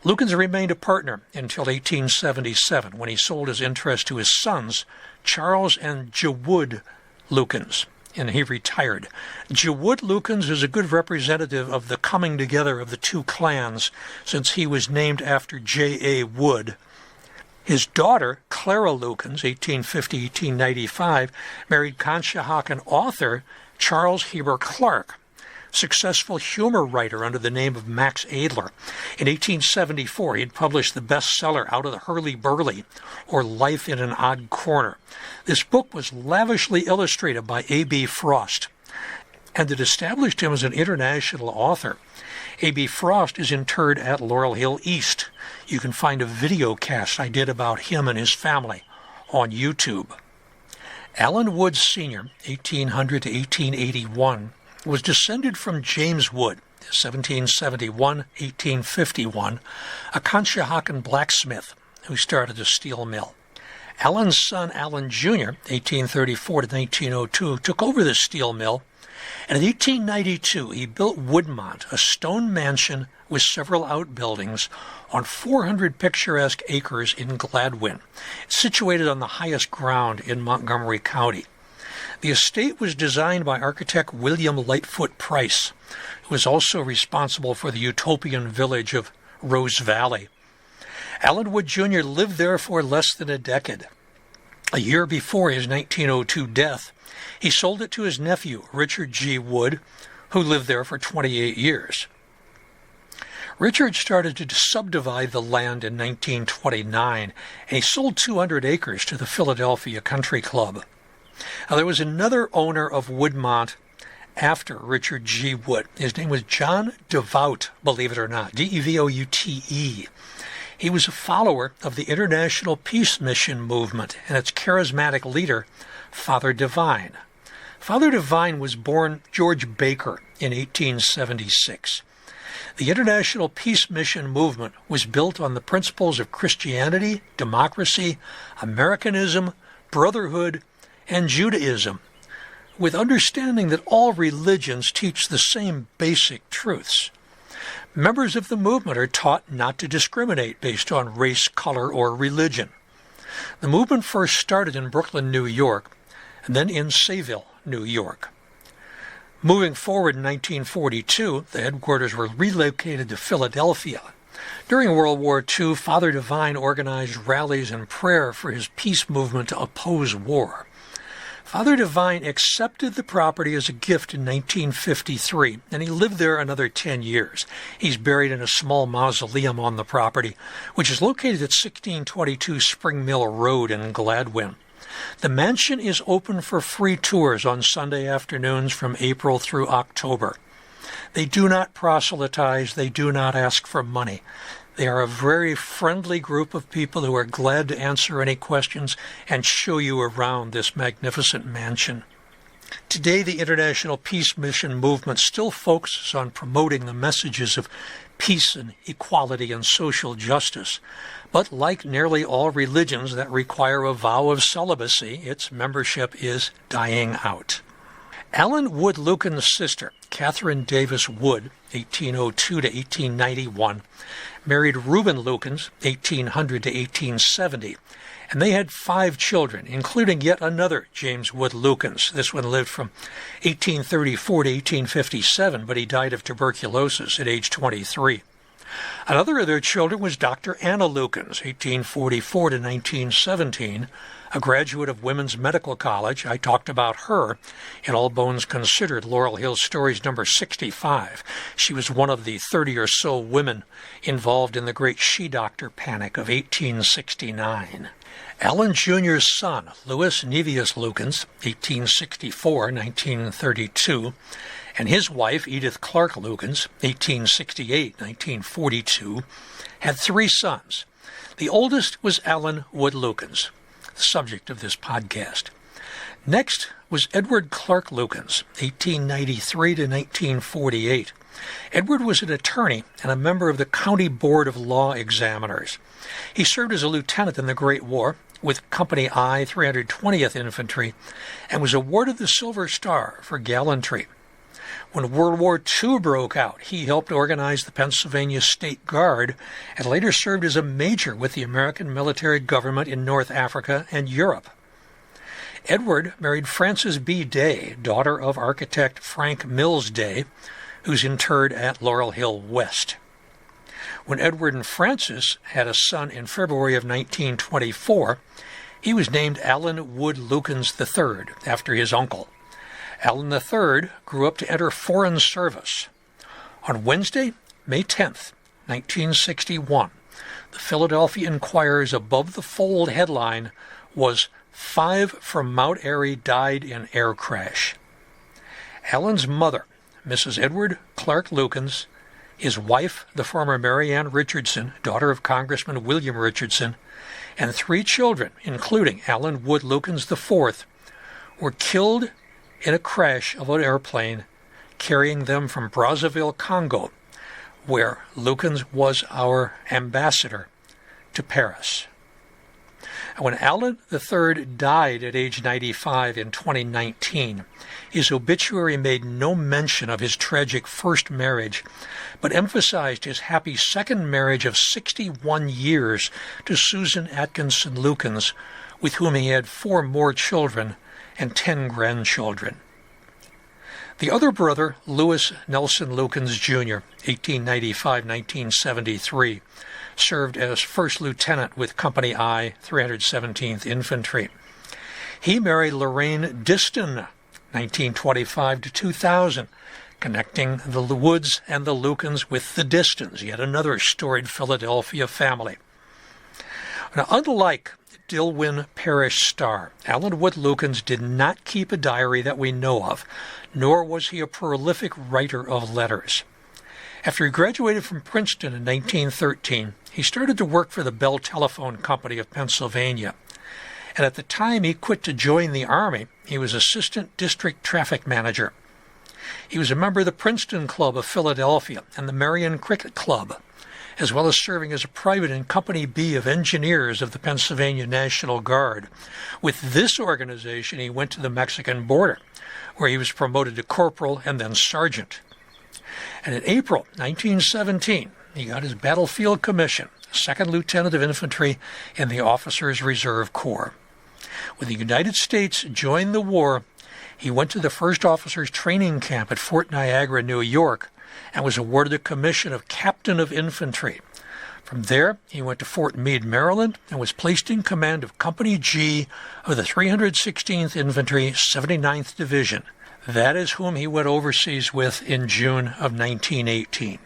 Lukens remained a partner until 1877, when he sold his interest to his sons, Charles and Wood Lukens, and he retired. Wood Lukens is a good representative of the coming together of the two clans, since he was named after J.A. Wood. His daughter, Clara Lukens, 1850-1895, married Conshohocken author Charles Heber Clark, successful humor writer under the name of Max Adler. In 1874, he had published the bestseller Out of the Hurly-Burly, or Life in an Odd Corner. This book was lavishly illustrated by A.B. Frost, and it established him as an international author. A.B. Frost is interred at Laurel Hill East. You can find a video cast I did about him and his family on YouTube. Alan Wood Sr., 1800 to 1881, was descended from James Wood, 1771-1851, a Conshohocken blacksmith who started a steel mill. Alan's son, Alan Jr., 1834 to 1902, took over the steel mill, and in 1892 he built Woodmont, a stone mansion with several outbuildings on 400 picturesque acres in Gladwin, situated on the highest ground in Montgomery County. The estate was designed by architect William Lightfoot Price, who was also responsible for the utopian village of Rose Valley. Alan Wood Jr. lived there for less than a decade. A year before his 1902 death, he sold it to his nephew, Richard G. Wood, who lived there for 28 years. Richard started to subdivide the land in 1929, and he sold 200 acres to the Philadelphia Country Club. Now, there was another owner of Woodmont after Richard G. Wood. His name was John Devoute, believe it or not, D-E-V-O-U-T-E. He was a follower of the International Peace Mission movement and its charismatic leader, Father Divine. Father Divine was born George Baker in 1876. The International Peace Mission movement was built on the principles of Christianity, democracy, Americanism, brotherhood, and Judaism, with understanding that all religions teach the same basic truths. Members of the movement are taught not to discriminate based on race, color, or religion. The movement first started in Brooklyn, New York, and then in Sayville, New York. Moving forward in 1942, the headquarters were relocated to Philadelphia. During World War II, Father Divine organized rallies and prayer for his peace movement to oppose war. Father Divine accepted the property as a gift in 1953, and he lived there another 10 years. He's buried in a small mausoleum on the property, which is located at 1622 Spring Mill Road in Gladwin. The mansion is open for free tours on Sunday afternoons from April through October. They do not proselytize. They do not ask for money. They are a very friendly group of people who are glad to answer any questions and show you around this magnificent mansion. Today, the International Peace Mission movement still focuses on promoting the messages of peace and equality and social justice. But like nearly all religions that require a vow of celibacy, its membership is dying out. Alan Wood Lukens' sister, Catherine Davis Wood, 1802 to 1891, married Reuben Lukens, 1800 to 1870, and they had 5 children, including yet another James Wood Lukens. This one lived from 1834 to 1857, but he died of tuberculosis at age 23. Another of their children was Dr. Anna Lukens, 1844 to 1917, a graduate of Women's Medical College. I talked about her in All Bones Considered, Laurel Hill Stories number 65. She was one of the 30 or so women involved in the great she-doctor panic of 1869. Alan Jr.'s son, Louis Nevius Lukens, 1864-1932, and his wife, Edith Clark Lukens, 1868-1942, had 3 sons. The oldest was Alan Wood Lukens, the subject of this podcast. Next was Edward Clark Lukens, 1893 to 1948. Edward was an attorney and a member of the County Board of Law Examiners. He served as a lieutenant in the Great War, with Company I, 320th Infantry, and was awarded the Silver Star for gallantry. When World War II broke out, he helped organize the Pennsylvania State Guard and later served as a major with the American military government in North Africa and Europe. Edward married Frances B. Day, daughter of architect Frank Mills Day, who's interred at Laurel Hill West. When Edward and Frances had a son in February of 1924, he was named Alan Wood Lukens III, after his uncle. Alan III grew up to enter foreign service. On Wednesday, May 10th, 1961, the Philadelphia Inquirer's Above the Fold headline was 5 from Mount Airy died in air crash. Alan's mother, Mrs. Edward Clark Lukens, his wife, the former Mary Ann Richardson, daughter of Congressman William Richardson, and 3 children, including Alan Wood Lukens IV, were killed in a crash of an airplane carrying them from Brazzaville, Congo, where Lukens was our ambassador to Paris. When Alan III died at age 95 in 2019, his obituary made no mention of his tragic first marriage, but emphasized his happy second marriage of 61 years to Susan Atkinson Lukens, with whom he had 4 more children and 10 grandchildren. The other brother, Louis Nelson Lukens, Jr., 1895-1973, served as first lieutenant with Company I, 317th Infantry. He married Lorraine Diston, 1925 to 2000, connecting the Woods and the Lukens with the Distons, yet another storied Philadelphia family. Now, unlike Dillwyn Parrish Starr, Alan Wood Lukens did not keep a diary that we know of, nor was he a prolific writer of letters. After he graduated from Princeton in 1913, he started to work for the Bell Telephone Company of Pennsylvania. And at the time he quit to join the Army, he was assistant district traffic manager. He was a member of the Princeton Club of Philadelphia and the Marion Cricket Club, as well as serving as a private in Company B of Engineers of the Pennsylvania National Guard. With this organization, he went to the Mexican border, where he was promoted to corporal and then sergeant. And in April 1917, he got his battlefield commission, second lieutenant of infantry in the Officers' Reserve Corps. When the United States joined the war, he went to the first officers' training camp at Fort Niagara, New York, and was awarded the commission of captain of infantry. From there, he went to Fort Meade, Maryland, and was placed in command of Company G of the 316th Infantry, 79th Division. That is whom he went overseas with in June of 1918.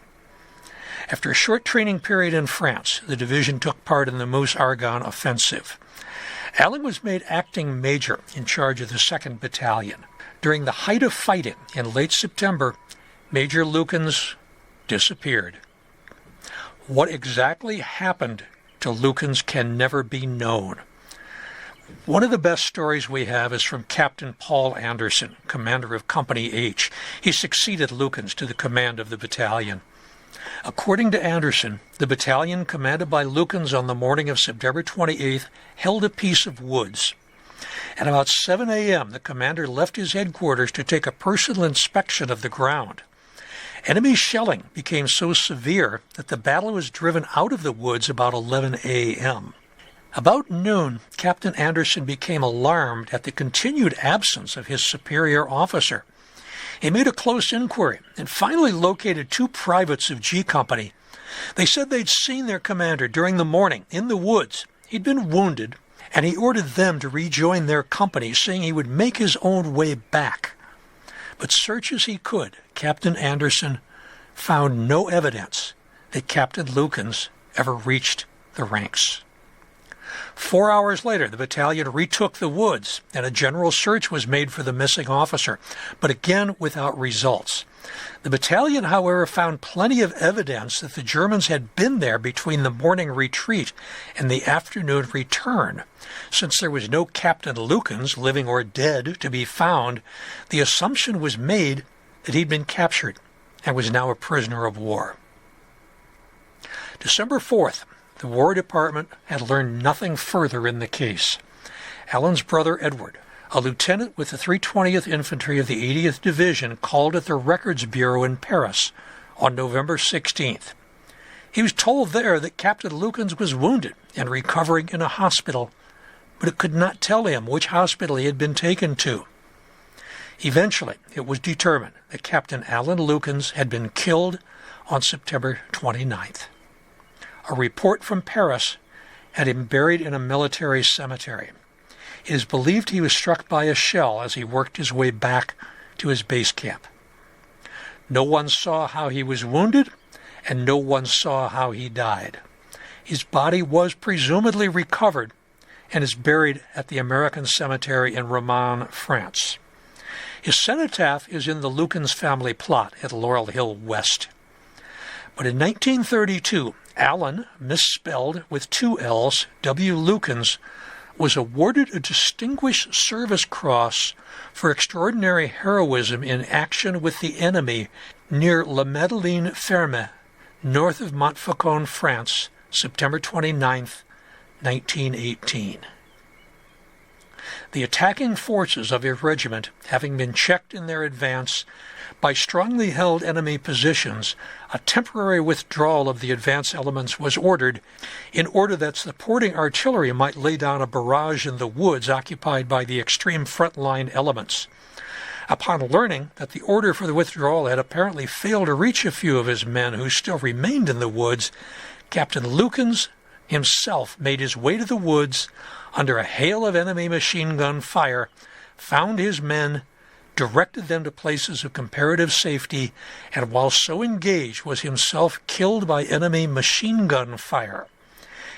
After a short training period in France, the division took part in the Meuse Argonne offensive. Allen was made acting major in charge of the 2nd Battalion. During the height of fighting in late September, Major Lukens disappeared. What exactly happened to Lukens can never be known. One of the best stories we have is from Captain Paul Anderson, commander of Company H. He succeeded Lukens to the command of the battalion. According to Anderson, the battalion commanded by Lukens on the morning of September 28th held a piece of woods. At about 7 a.m., the commander left his headquarters to take a personal inspection of the ground. Enemy shelling became so severe that the battle was driven out of the woods about 11 a.m. About noon, Captain Anderson became alarmed at the continued absence of his superior officer. He made a close inquiry and finally located 2 privates of G Company. They said they'd seen their commander during the morning in the woods. He'd been wounded, and he ordered them to rejoin their company, saying he would make his own way back. But search as he could, Captain Anderson found no evidence that Captain Lukens ever reached the ranks. 4 hours later, the battalion retook the woods, and a general search was made for the missing officer, but again without results. The battalion, however, found plenty of evidence that the Germans had been there between the morning retreat and the afternoon return. Since there was no Captain Lukens, living or dead, to be found, the assumption was made that he'd been captured and was now a prisoner of war. December 4th, the The War Department had learned nothing further in the case. Allen's brother Edward, a lieutenant with the 320th Infantry of the 80th Division, called at the Records Bureau in Paris on November 16th. He was told there that Captain Lukens was wounded and recovering in a hospital, but it could not tell him which hospital he had been taken to. Eventually, it was determined that Captain Alan Lukens had been killed on September 29th. A report from Paris had him buried in a military cemetery. It is believed he was struck by a shell as he worked his way back to his base camp. No one saw how he was wounded, and no one saw how he died. His body was presumably recovered and is buried at the American Cemetery in Romans, France. His cenotaph is in the Lukens family plot at Laurel Hill West. But in 1932, Alan, misspelled with two L's, W. Lukens, was awarded a Distinguished Service Cross for extraordinary heroism in action with the enemy near La Madeleine Ferme, north of Montfaucon, France, September 29, 1918. The attacking forces of his regiment, having been checked in their advance by strongly held enemy positions, a temporary withdrawal of the advance elements was ordered in order that supporting artillery might lay down a barrage in the woods occupied by the extreme front-line elements. Upon learning that the order for the withdrawal had apparently failed to reach a few of his men who still remained in the woods, Captain Lukens himself made his way to the woods under a hail of enemy machine gun fire, found his men, directed them to places of comparative safety, and while so engaged was himself killed by enemy machine gun fire.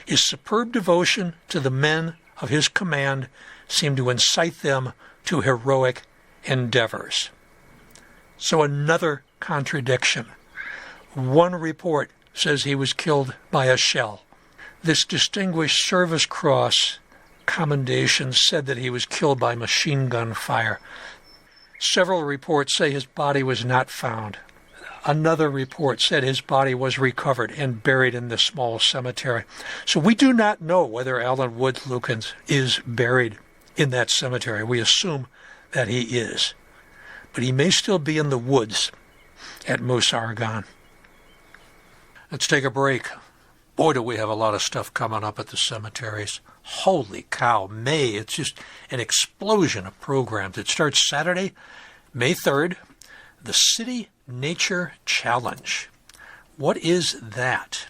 His superb devotion to the men of his command seemed to incite them to heroic endeavors. So another contradiction. One report says he was killed by a shell. This Distinguished Service Cross commendation said that he was killed by machine gun fire. Several reports say his body was not found. Another report said his body was recovered and buried in the small cemetery. So we do not know whether Alan Wood Lukens is buried in that cemetery. We assume that he is. But he may still be in the woods at Meuse Argonne. Let's take a break. Boy, do we have a lot of stuff coming up at the cemeteries. Holy cow, May, it's just an explosion of programs. It starts Saturday, May 3rd, the City Nature Challenge. What is that?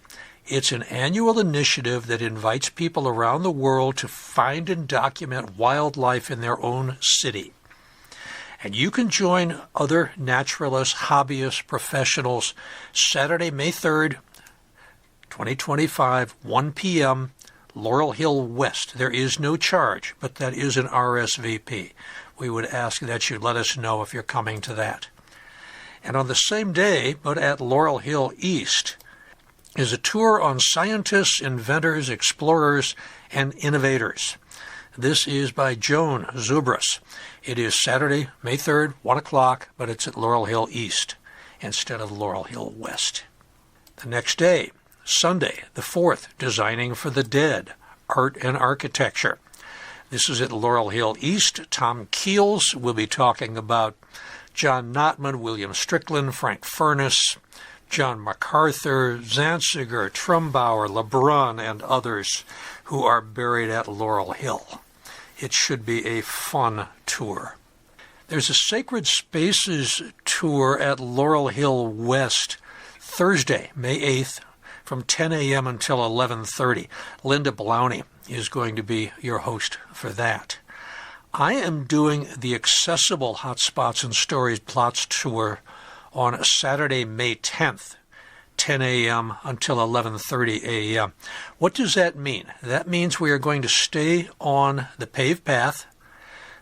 It's an annual initiative that invites people around the world to find and document wildlife in their own city. And you can join other naturalists, hobbyists, professionals, Saturday, May 3rd, 2025, 1 p.m., Laurel Hill West. There is no charge, but that is an RSVP. We would ask that you let us know if you're coming to that. And on the same day, but at Laurel Hill East, is a tour on scientists, inventors, explorers, and innovators. This is by Joan Zubras. It is Saturday, May 3rd, 1 o'clock, but it's at Laurel Hill East instead of Laurel Hill West. The next day, Sunday, the 4th, Designing for the Dead, Art and Architecture. This is at Laurel Hill East. Tom Keels will be talking about John Notman, William Strickland, Frank Furness, John MacArthur, Zanziger, Trumbauer, Lebrun, and others who are buried at Laurel Hill. It should be a fun tour. There's a Sacred Spaces tour at Laurel Hill West, Thursday, May 8th, from 10 a.m. until 11:30. Linda Blowney is going to be your host for that. I am doing the Accessible Hotspots and Stories Plots tour on Saturday, May 10th, 10 a.m. until 11:30 a.m. What does that mean? That means we are going to stay on the paved path.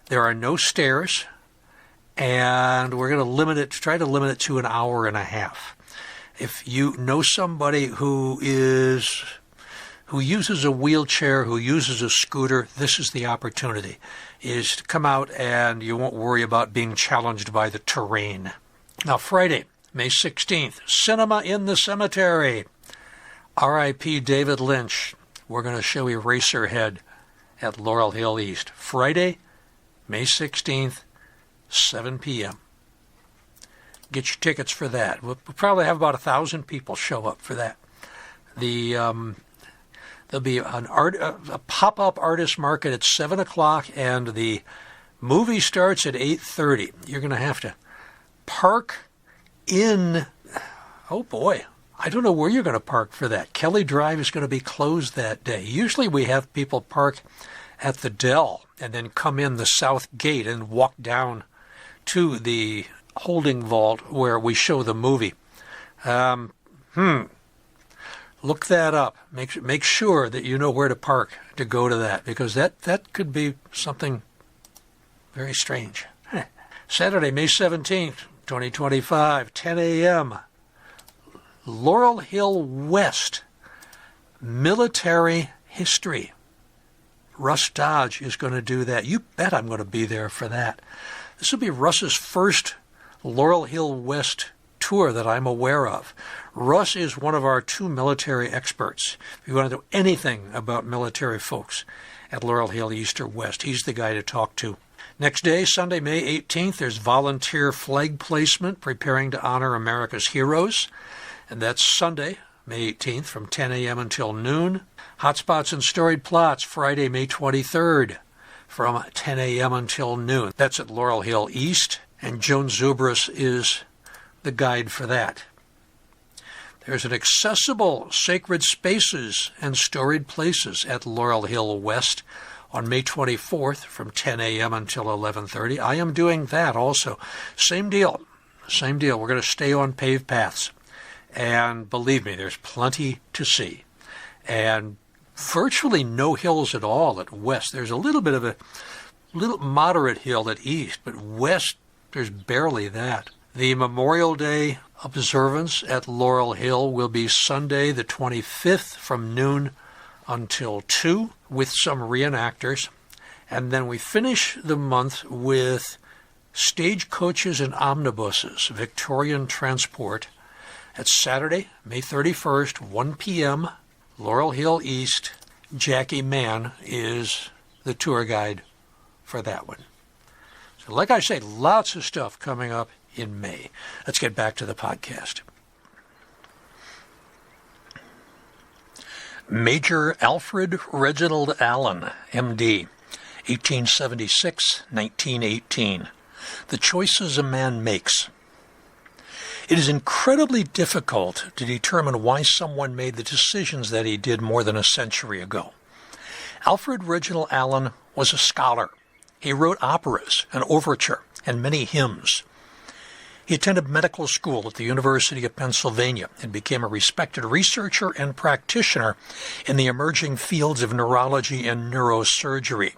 There are no stairs, and we're going to try to limit it to an hour and a half. If you know somebody who uses a wheelchair, who uses a scooter, this is the opportunity, is to come out and you won't worry about being challenged by the terrain. Now, Friday, May 16th, Cinema in the Cemetery. R.I.P. David Lynch. We're going to show Eraserhead at Laurel Hill East. Friday, May 16th, 7 p.m. Get your tickets for that. We'll probably have about 1,000 people show up for that. There'll be a pop-up artist market at 7 o'clock, and the movie starts at 8:30. You're going to have to park in, oh boy, I don't know where you're going to park for that. Kelly Drive is going to be closed that day. Usually we have people park at the Dell and then come in the south gate and walk down to the holding vault where we show the movie. Look that up. Make sure that you know where to park to go to that, because that could be something very strange. Saturday, May 17th, 2025, 10 a.m., Laurel Hill West, Military History. Russ Dodge is going to do that. You bet I'm going to be there for that. This will be Russ's first Laurel Hill West tour that I'm aware of. Russ is one of our 2 military experts. If you want to know anything about military folks at Laurel Hill East or West, he's the guy to talk to. Next day, Sunday, May 18th, there's volunteer flag placement preparing to honor America's heroes. And that's Sunday, May 18th, from 10 a.m. until noon. Hotspots and Storied Plots, Friday, May 23rd, from 10 a.m. until noon. That's at Laurel Hill East, and Joan Zubris is the guide for that. There's an accessible Sacred Spaces and Storied Places at Laurel Hill West on May 24th from 10 a.m. until 11:30. I am doing that also. Same deal. We're going to stay on paved paths. And believe me, there's plenty to see. And virtually no hills at all at West. There's a little bit of a little moderate hill at East, but West, there's barely that. The Memorial Day observance at Laurel Hill will be Sunday the 25th from noon until 2 with some reenactors. And then we finish the month with stagecoaches and omnibuses, Victorian transport. It's Saturday, May 31st, 1 p.m., Laurel Hill East. Jackie Mann is the tour guide for that one. So like I say, lots of stuff coming up in May. Let's get back to the podcast. Major Alfred Reginald Allen, M.D., 1876-1918. The Choices a Man Makes. It is incredibly difficult to determine why someone made the decisions that he did more than a century ago. Alfred Reginald Allen was a scholar. He wrote operas, an overture, and many hymns. He attended medical school at the University of Pennsylvania and became a respected researcher and practitioner in the emerging fields of neurology and neurosurgery.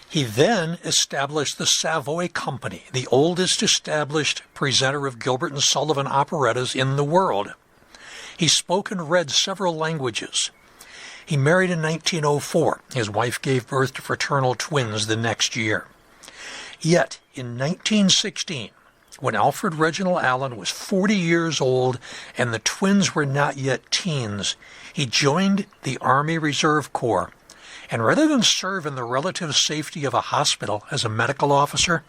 He then established the Savoy Company, the oldest established presenter of Gilbert and Sullivan operettas in the world. He spoke and read several languages. He married in 1904. His wife gave birth to fraternal twins the next year. Yet, in 1916, when Alfred Reginald Allen was 40 years old and the twins were not yet teens, he joined the Army Reserve Corps. And rather than serve in the relative safety of a hospital as a medical officer,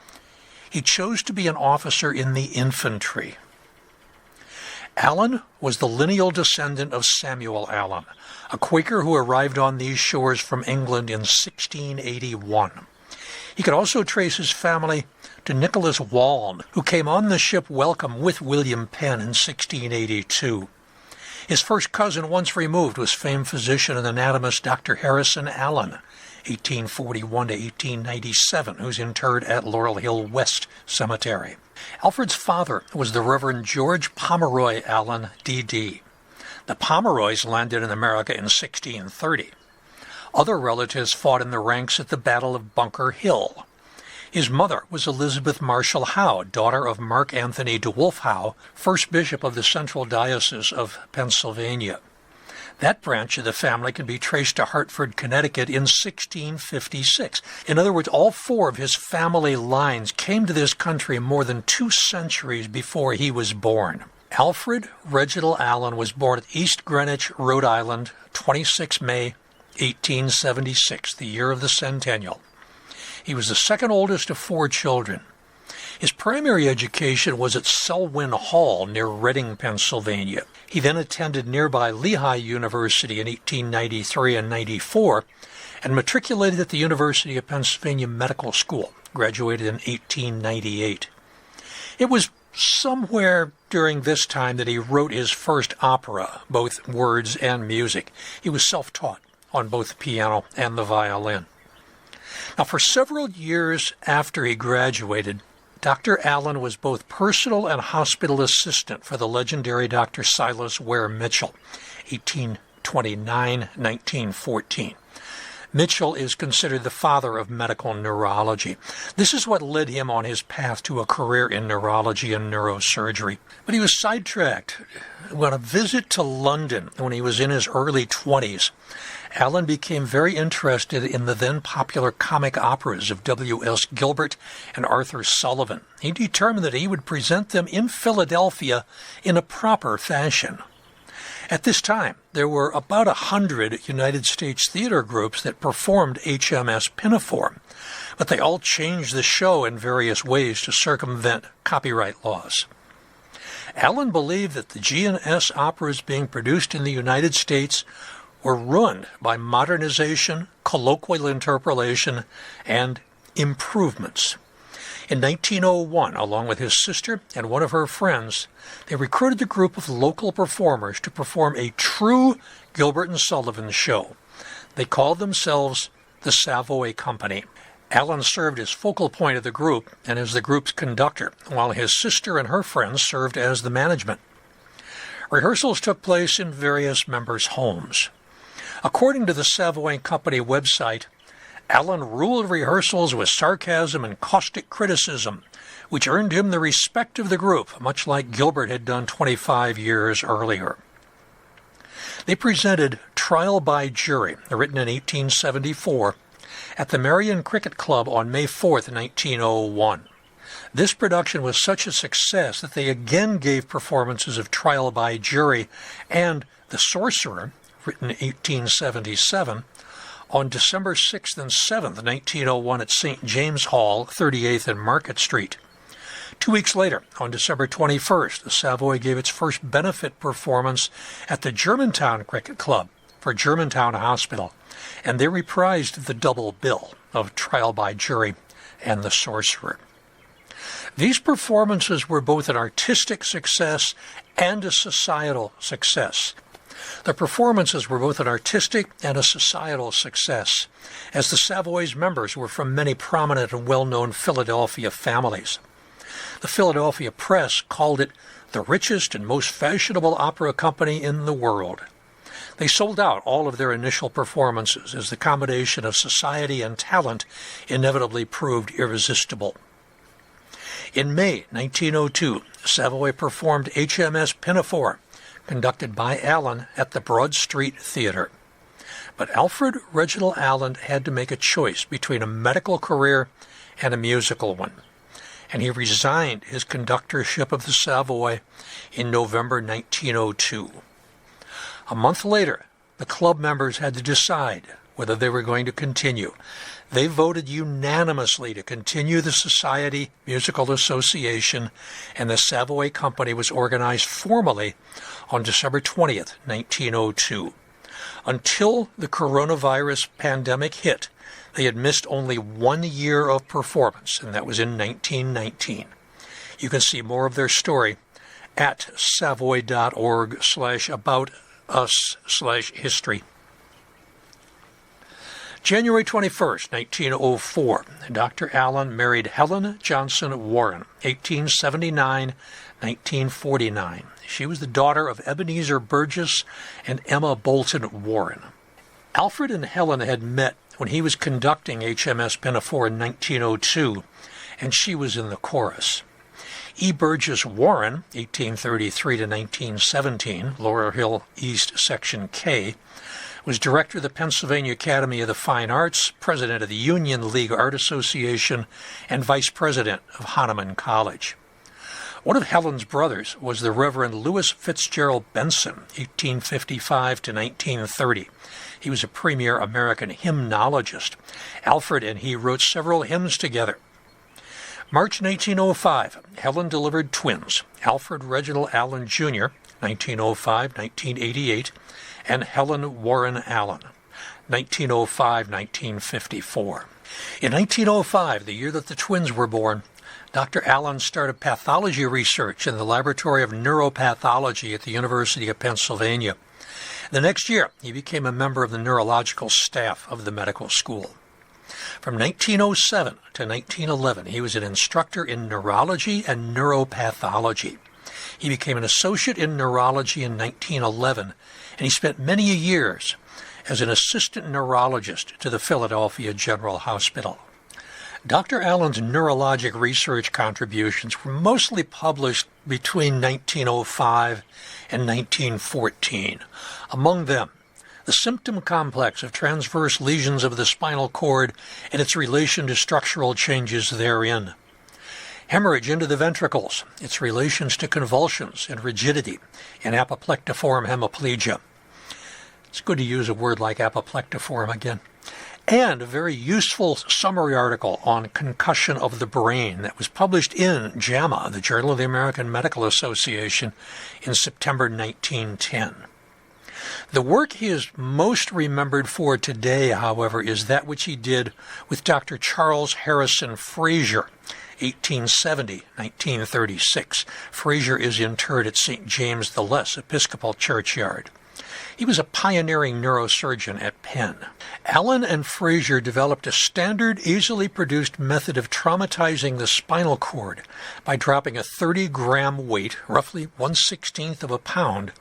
he chose to be an officer in the infantry. Allen was the lineal descendant of Samuel Allen, a Quaker who arrived on these shores from England in 1681. He could also trace his family to Nicholas Waln, who came on the ship Welcome with William Penn in 1682. His first cousin once removed was famed physician and anatomist Dr. Harrison Allen, 1841 to 1897, who's interred at Laurel Hill West Cemetery. Alfred's father was the Reverend George Pomeroy Allen, D.D. The Pomeroys landed in America in 1630. Other relatives fought in the ranks at the Battle of Bunker Hill. His mother was Elizabeth Marshall Howe, daughter of Mark Anthony DeWolf Howe, first bishop of the Central Diocese of Pennsylvania. That branch of the family can be traced to Hartford, Connecticut in 1656. In other words, all four of his family lines came to this country more than 2 centuries before he was born. Alfred Reginald Allen was born at East Greenwich, Rhode Island, 26 May 1876, the year of the centennial. He was the second oldest of 4 children. His primary education was at Selwyn Hall near Reading, Pennsylvania. He then attended nearby Lehigh University in 1893 and 94 and matriculated at the University of Pennsylvania Medical School, graduated in 1898. It was somewhere during this time that he wrote his first opera, both words and music. He was self-taught on both the piano and the violin. Now, for several years after he graduated, Dr. Allen was both personal and hospital assistant for the legendary Dr. Silas Ware Mitchell, 1829-1914. Mitchell is considered the father of medical neurology. This is what led him on his path to a career in neurology and neurosurgery. But he was sidetracked. On a visit to London when he was in his early 20s, Allen became very interested in the then popular comic operas of W.S. Gilbert and Arthur Sullivan. He determined that he would present them in Philadelphia in a proper fashion. At this time, there were about 100 United States theater groups that performed HMS Pinafore, but they all changed the show in various ways to circumvent copyright laws. Allen believed that the G&S operas being produced in the United States were ruined by modernization, colloquial interpolation, and improvements. In 1901, along with his sister and one of her friends, they recruited a group of local performers to perform a true Gilbert and Sullivan show. They called themselves the Savoy Company. Allen served as focal point of the group and as the group's conductor, while his sister and her friends served as the management. Rehearsals took place in various members' homes. According to the Savoy Company website, Allen ruled rehearsals with sarcasm and caustic criticism, which earned him the respect of the group, much like Gilbert had done 25 years earlier. They presented Trial by Jury, written in 1874, at the Marion Cricket Club on May 4, 1901. This production was such a success that they again gave performances of Trial by Jury and The Sorcerer, written in 1877, on December 6th and 7th, 1901 at St. James Hall, 38th and Market Street. 2 weeks later, on December 21st, the Savoy gave its first benefit performance at the Germantown Cricket Club for Germantown Hospital, and they reprised the double bill of Trial by Jury and The Sorcerer. These performances were both an artistic success and a societal success. The performances were both an artistic and a societal success, as the Savoy's members were from many prominent and well-known Philadelphia families. The Philadelphia press called it the richest and most fashionable opera company in the world. They sold out all of their initial performances, as the combination of society and talent inevitably proved irresistible. In May 1902, Savoy performed HMS Pinafore, conducted by Allen at the Broad Street Theater. But Alfred Reginald Allen had to make a choice between a medical career and a musical one, and he resigned his conductorship of the Savoy in November 1902. A month later, the club members had to decide whether they were going to continue. They voted unanimously to continue the Society Musical Association, and the Savoy Company was organized formally on December 20th, 1902. Until the coronavirus pandemic hit, they had missed only 1 year of performance, and that was in 1919. You can see more of their story at savoy.org/aboutus/history. January 21st, 1904, Dr. Allen married Helen Johnson Warren, 1879-1949. She was the daughter of Ebenezer Burgess and Emma Bolton Warren. Alfred and Helen had met when he was conducting HMS Pinafore in 1902, and she was in the chorus. E. Burgess Warren, 1833-1917, Laurel Hill East, Section K, was director of the Pennsylvania Academy of the Fine Arts, president of the Union League Art Association, and vice president of Hahnemann College. One of Helen's brothers was the Reverend Louis Fitzgerald Benson, 1855 to 1930. He was a premier American hymnologist. Alfred and he wrote several hymns together. March 1905, Helen delivered twins, Alfred Reginald Allen Jr., 1905-1988, and Helen Warren Allen, 1905-1954. In 1905, the year that the twins were born, Dr. Allen started pathology research in the Laboratory of Neuropathology at the University of Pennsylvania. The next year, he became a member of the neurological staff of the medical school. From 1907 to 1911, he was an instructor in neurology and neuropathology. He became an associate in neurology in 1911, and he spent many years as an assistant neurologist to the Philadelphia General Hospital. Dr. Allen's neurologic research contributions were mostly published between 1905 and 1914. Among them, the symptom complex of transverse lesions of the spinal cord and its relation to structural changes therein. Hemorrhage into the ventricles, its relations to convulsions and rigidity in apoplectiform hemiplegia. It's good to use a word like apoplectiform again. And a very useful summary article on concussion of the brain that was published in JAMA, the Journal of the American Medical Association, in September 1910. The work he is most remembered for today, however, is that which he did with Dr. Charles Harrison Fraser, 1870-1936. Fraser is interred at St. James the Less Episcopal Churchyard. He was a pioneering neurosurgeon at Penn. Allen and Fraser developed a standard, easily produced method of traumatizing the spinal cord by dropping a 30-gram weight, roughly 1/16 of a pound,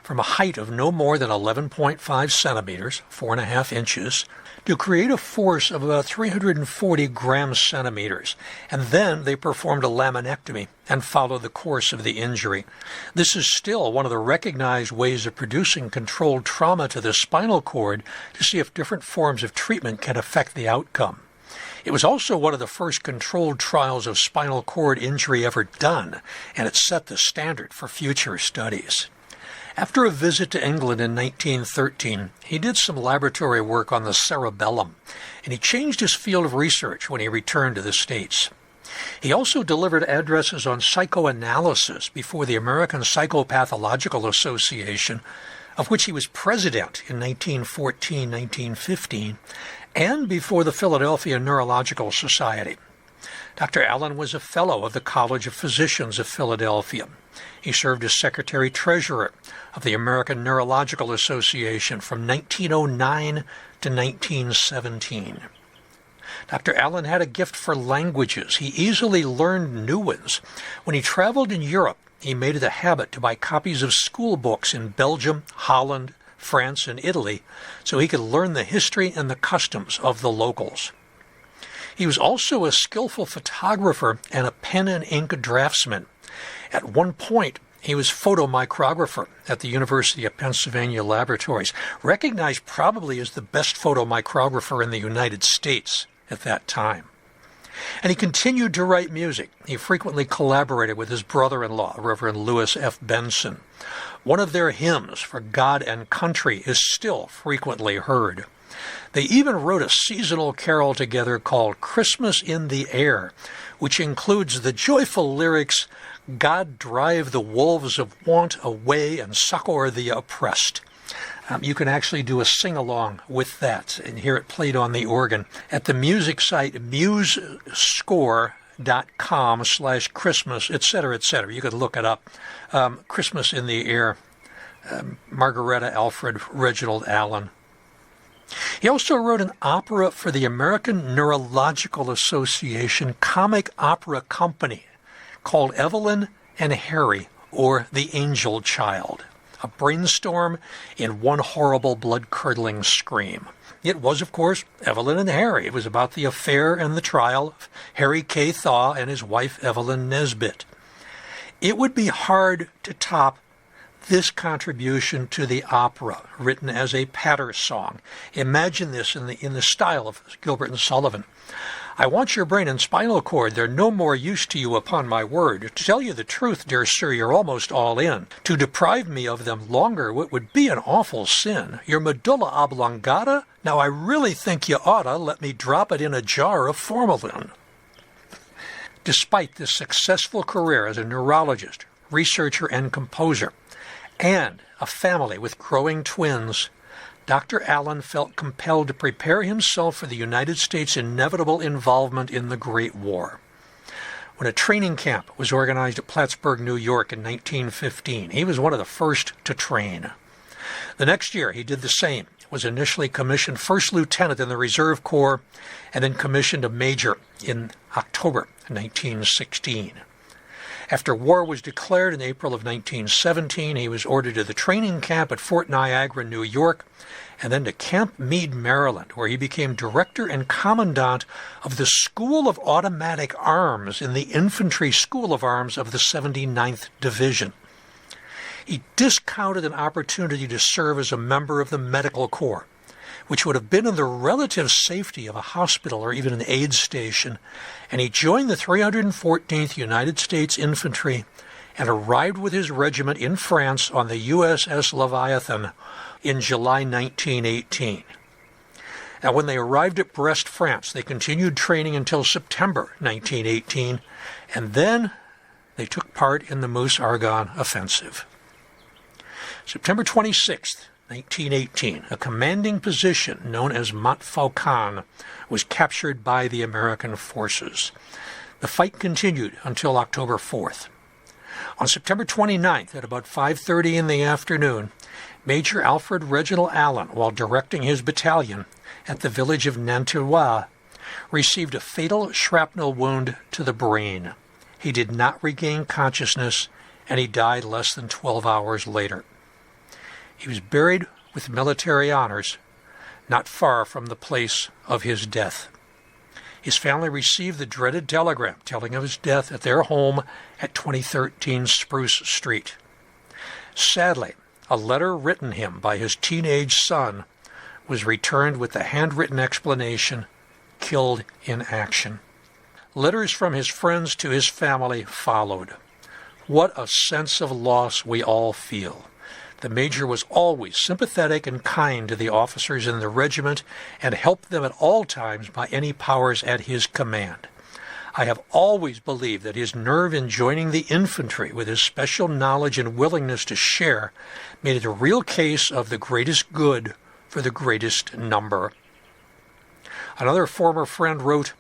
from a height of no more than 11.5 centimeters, 4.5 inches, to create a force of about 340 gram centimeters, and then they performed a laminectomy and followed the course of the injury. This is still one of the recognized ways of producing controlled trauma to the spinal cord to see if different forms of treatment can affect the outcome. It was also one of the first controlled trials of spinal cord injury ever done, and it set the standard for future studies. After a visit to England in 1913, he did some laboratory work on the cerebellum, and he changed his field of research when he returned to the States. He also delivered addresses on psychoanalysis before the American Psychopathological Association, of which he was president in 1914-1915, and before the Philadelphia Neurological Society. Dr. Allen was a fellow of the College of Physicians of Philadelphia. He served as secretary-treasurer of the American Neurological Association from 1909 to 1917. Dr. Allen had a gift for languages. He easily learned new ones. When he traveled in Europe, he made it a habit to buy copies of school books in Belgium, Holland, France, and Italy so he could learn the history and the customs of the locals. He was also a skillful photographer and a pen and ink draftsman. At one point, he was photomicrographer at the University of Pennsylvania Laboratories, recognized probably as the best photomicrographer in the United States at that time. And he continued to write music. He frequently collaborated with his brother-in-law, Reverend Louis F. Benson. One of their hymns, For God and Country, is still frequently heard. They even wrote a seasonal carol together called Christmas in the Air, which includes the joyful lyrics, God drive the wolves of want away and succor the oppressed. You can actually do a sing-along with that and hear it played on the organ at the music site musescore.com/Christmas, etc., etc. You could look it up. Christmas in the Air, Margaretta Alfred Reginald Allen. He also wrote an opera for the American Neurological Association comic opera company called Evelyn and Harry, or The Angel Child, a brainstorm in one horrible blood-curdling scream. It was, of course, Evelyn and Harry. It was about the affair and the trial of Harry K. Thaw and his wife Evelyn Nesbit. It would be hard to top this contribution to the opera, written as a patter song. Imagine this in the style of Gilbert and Sullivan. I want your brain and spinal cord. They're no more use to you, upon my word. To tell you the truth, dear sir, you're almost all in. To deprive me of them longer would be an awful sin. Your medulla oblongata? Now I really think you oughta let me drop it in a jar of formalin. Despite this successful career as a neurologist, researcher, and composer, and a family with growing twins, Dr. Allen felt compelled to prepare himself for the United States' inevitable involvement in the Great War. When a training camp was organized at Plattsburgh, New York in 1915, he was one of the first to train. The next year he did the same, was initially commissioned first lieutenant in the Reserve Corps, and then commissioned a major in October 1916. After war was declared in April of 1917, he was ordered to the training camp at Fort Niagara, New York, and then to Camp Meade, Maryland, where he became director and commandant of the School of Automatic Arms in the Infantry School of Arms of the 79th Division. He discounted an opportunity to serve as a member of the Medical Corps, which would have been in the relative safety of a hospital or even an aid station, and he joined the 314th United States Infantry and arrived with his regiment in France on the USS Leviathan in July 1918. Now, when they arrived at Brest, France, they continued training until September 1918, and then they took part in the Meuse Argonne offensive. September 26th, 1918, a commanding position known as Montfaucon was captured by the American forces. The fight continued until October 4th. On September 29th, at about 5:30 in the afternoon, Major Alfred Reginald Allen, while directing his battalion at the village of Nanterrois, received a fatal shrapnel wound to the brain. He did not regain consciousness, and he died less than 12 hours later. He was buried with military honors not far from the place of his death. His family received the dreaded telegram telling of his death at their home at 2013 Spruce Street. Sadly, a letter written him by his teenage son was returned with the handwritten explanation, "Killed in action." Letters from his friends to his family followed. What a sense of loss we all feel. The major was always sympathetic and kind to the officers in the regiment and helped them at all times by any powers at his command. I have always believed that his nerve in joining the infantry with his special knowledge and willingness to share made it a real case of the greatest good for the greatest number. Another former friend wrote,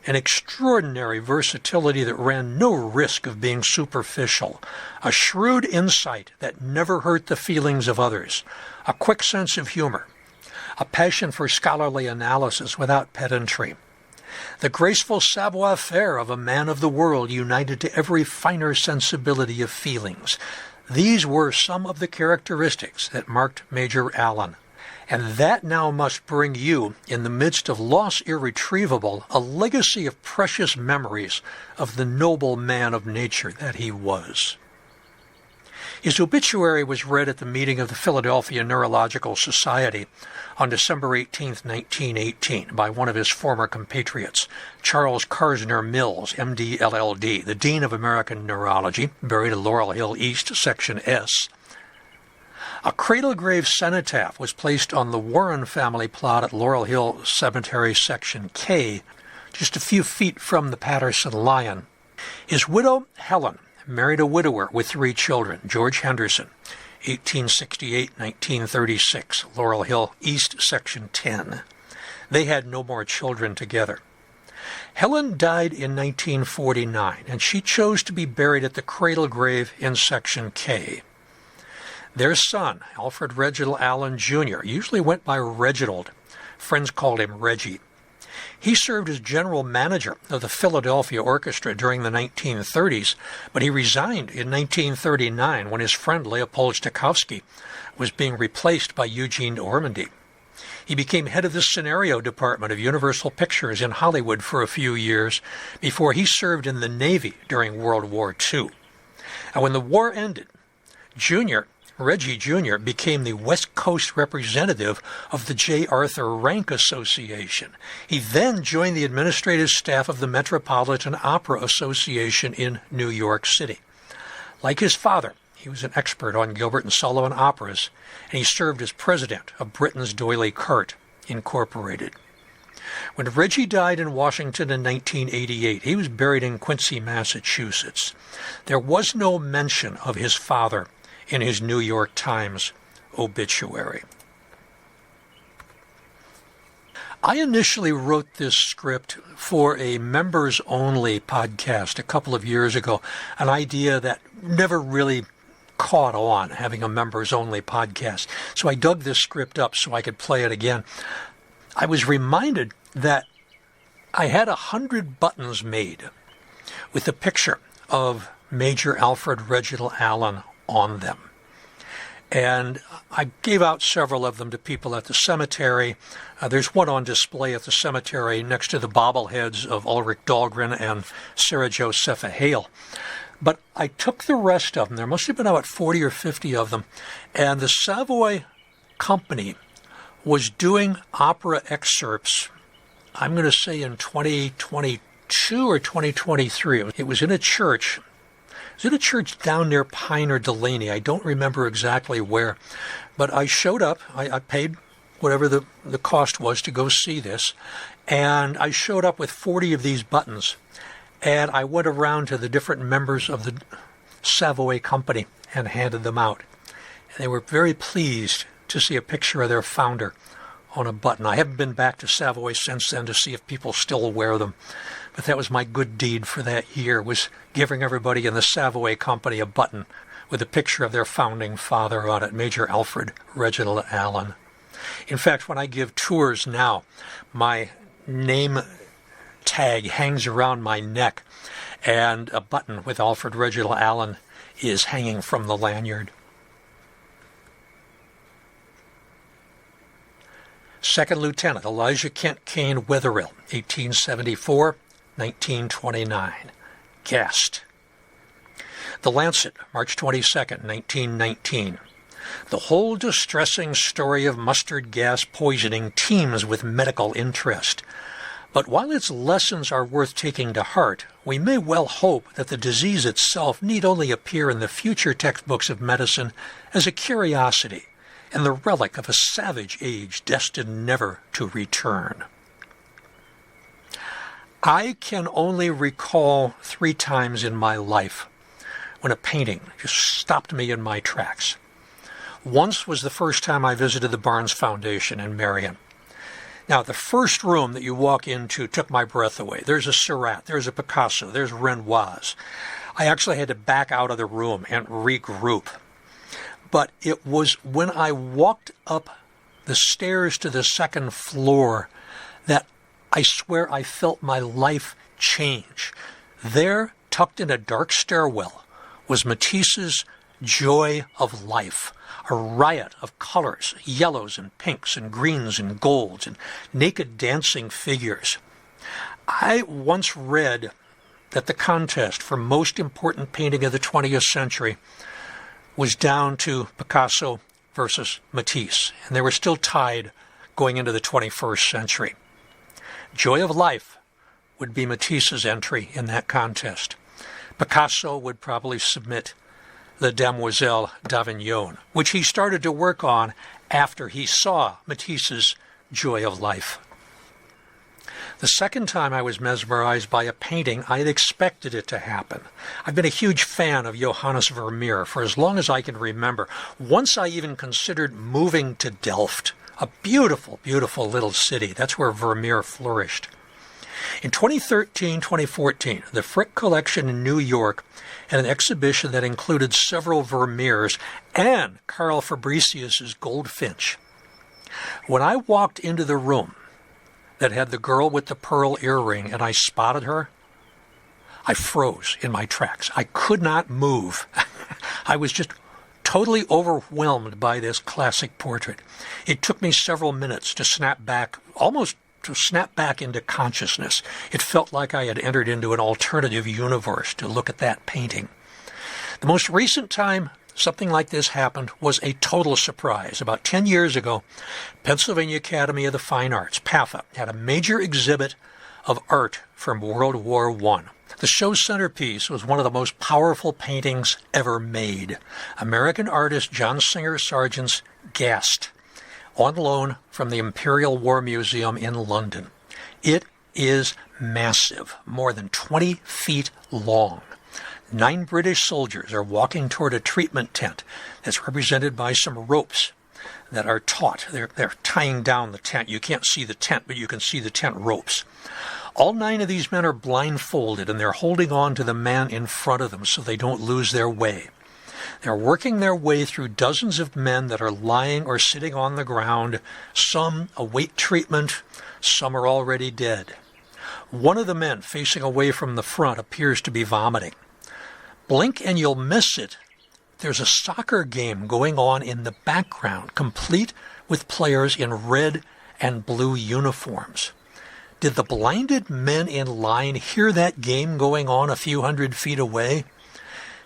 "An extraordinary versatility that ran no risk of being superficial, a shrewd insight that never hurt the feelings of others, a quick sense of humor, a passion for scholarly analysis without pedantry, the graceful savoir-faire of a man of the world united to every finer sensibility of feelings." These were some of the characteristics that marked Major Allen. And that now must bring you, in the midst of loss irretrievable, a legacy of precious memories of the noble man of nature that he was. His obituary was read at the meeting of the Philadelphia Neurological Society on December 18, 1918, by one of his former compatriots, Charles Karsner Mills, MD, LLD, the Dean of American Neurology, buried at Laurel Hill East, Section S. A cradle-grave cenotaph was placed on the Warren family plot at Laurel Hill Cemetery, Section K, just a few feet from the Patterson Lion. His widow, Helen, married a widower with 3 children, George Henderson, 1868-1936, Laurel Hill East, Section 10. They had no more children together. Helen died in 1949, and she chose to be buried at the cradle grave in Section K. Their son, Alfred Reginald Allen Jr., usually went by Reginald. Friends called him Reggie. He served as general manager of the Philadelphia Orchestra during the 1930s, but he resigned in 1939 when his friend Leopold Stokowski was being replaced by Eugene Ormandy. He became head of the scenario department of Universal Pictures in Hollywood for a few years before he served in the Navy during World War II. And when the war ended, Jr. Reggie Jr. became the West Coast representative of the J. Arthur Rank Association. He then joined the administrative staff of the Metropolitan Opera Association in New York City. Like his father, he was an expert on Gilbert and Sullivan operas, and he served as president of Britain's D'Oyly Carte Incorporated. When Reggie died in Washington in 1988, he was buried in Quincy, Massachusetts. There was no mention of his father in his New York Times obituary. I initially wrote this script for a members-only podcast a couple of years ago, an idea that never really caught on, having a members-only podcast. So I dug this script up so I could play it again. I was reminded that I had 100 buttons made with a picture of Major Alfred Reginald Allen on them. And I gave out several of them to people at the cemetery. There's one on display at the cemetery next to the bobbleheads of Ulrich Dahlgren and Sarah Josepha Hale. But I took the rest of them. There must have been about 40 or 50 of them. And the Savoy Company was doing opera excerpts, I'm going to say in 2022 or 2023. It was in a church. It was in a church down near Pine or Delaney. I don't remember exactly where. But I showed up. I paid whatever the cost was to go see this. And I showed up with 40 of these buttons. And I went around to the different members of the Savoy Company and handed them out. And they were very pleased to see a picture of their founder on a button. I haven't been back to Savoy since then to see if people still wear them. But that was my good deed for that year, was giving everybody in the Savoy Company a button with a picture of their founding father on it, Major Alfred Reginald Allen. In fact, when I give tours now, my name tag hangs around my neck, and a button with Alfred Reginald Allen is hanging from the lanyard. Second Lieutenant Elijah Kent Kane Wetherill, 1874-1929. Guest. The Lancet, March 22nd, 1919. The whole distressing story of mustard gas poisoning teems with medical interest. But while its lessons are worth taking to heart, we may well hope that the disease itself need only appear in the future textbooks of medicine as a curiosity and the relic of a savage age destined never to return. I can only recall 3 times in my life when a painting just stopped me in my tracks. Once was the first time I visited the Barnes Foundation in Marion. Now, the first room that you walk into took my breath away. There's a Seurat, there's a Picasso, there's Renoir. I actually had to back out of the room and regroup. But it was when I walked up the stairs to the second floor that I swear I felt my life change. There, tucked in a dark stairwell, was Matisse's Joy of Life, a riot of colors, yellows and pinks and greens and golds and naked dancing figures. I once read that the contest for most important painting of the 20th century was down to Picasso versus Matisse, and they were still tied going into the 21st century. Joy of Life would be Matisse's entry in that contest. Picasso would probably submit the Demoiselle d'Avignon, which he started to work on after he saw Matisse's Joy of Life. The second time I was mesmerized by a painting, I had expected it to happen. I've been a huge fan of Johannes Vermeer for as long as I can remember. Once I even considered moving to Delft, a beautiful, beautiful little city. That's where Vermeer flourished. In 2013-2014, the Frick Collection in New York had an exhibition that included several Vermeers and Carl Fabricius's Goldfinch. When I walked into the room that had the girl with the pearl earring and I spotted her, I froze in my tracks. I could not move. I was just totally overwhelmed by this classic portrait. It took me several minutes to snap back, almost to snap back into consciousness. It felt like I had entered into an alternative universe to look at that painting. The most recent time something like this happened was a total surprise. About 10 years ago, Pennsylvania Academy of the Fine Arts, PAFA, had a major exhibit of art from World War I. The show's centerpiece was one of the most powerful paintings ever made. American artist John Singer Sargent's Gast, on loan from the Imperial War Museum in London. It is massive, more than 20 feet long. 9 British soldiers are walking toward a treatment tent that's represented by some ropes that are taut. They're tying down the tent. You can't see the tent, but you can see the tent ropes. All 9 of these men are blindfolded, and they're holding on to the man in front of them so they don't lose their way. They're working their way through dozens of men that are lying or sitting on the ground. Some await treatment, some are already dead. One of the men facing away from the front appears to be vomiting. Blink and you'll miss it. There's a soccer game going on in the background, complete with players in red and blue uniforms. Did the blinded men in line hear that game going on a few hundred feet away?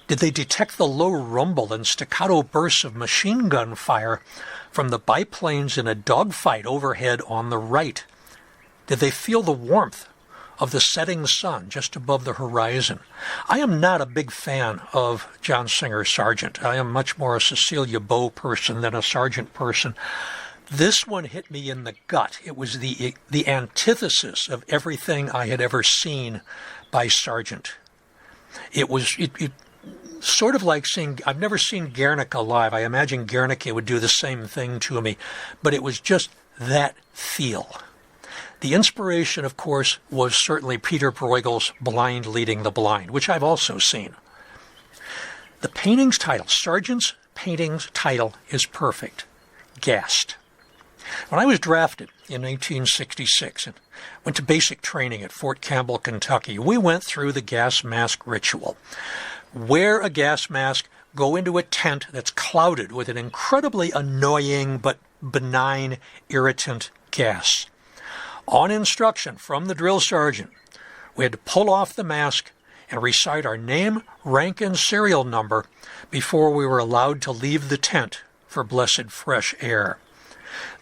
Did they detect the low rumble and staccato bursts of machine gun fire from the biplanes in a dogfight overhead on the right? Did they feel the warmth of the setting sun just above the horizon? I am not a big fan of John Singer Sargent. I am much more a Cecilia Beau person than a Sargent person. This one hit me in the gut. It was the antithesis of everything I had ever seen by Sargent. It sort of like seeing, I've never seen Guernica live. I imagine Guernica would do the same thing to me, but it was just that feel. The inspiration, of course, was certainly Peter Bruegel's Blind Leading the Blind, which I've also seen. The painting's title, Sargent's painting's title, is perfect. Gast. When I was drafted in 1966 and went to basic training at Fort Campbell, Kentucky, we went through the gas mask ritual. Wear a gas mask, go into a tent that's clouded with an incredibly annoying but benign irritant gas. On instruction from the drill sergeant, we had to pull off the mask and recite our name, rank, and serial number before we were allowed to leave the tent for blessed fresh air.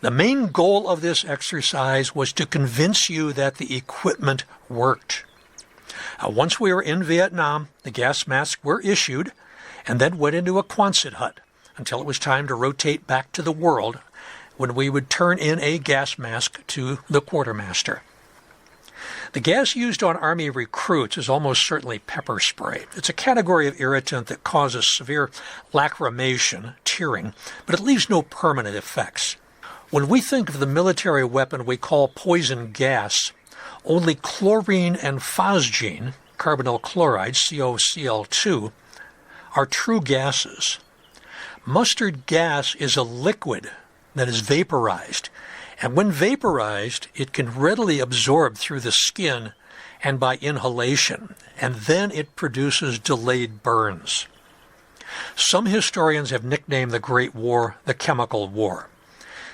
The main goal of this exercise was to convince you that the equipment worked. Once we were in Vietnam, the gas masks were issued and then went into a Quonset hut until it was time to rotate back to the world, when we would turn in a gas mask to the quartermaster. The gas used on Army recruits is almost certainly pepper spray. It's a category of irritant that causes severe lacrimation, tearing, but it leaves no permanent effects. When we think of the military weapon we call poison gas, only chlorine and phosgene, carbonyl chloride, COCl2, are true gases. Mustard gas is a liquid that is vaporized, and when vaporized, it can readily absorb through the skin and by inhalation, and then it produces delayed burns. Some historians have nicknamed the Great War the Chemical War.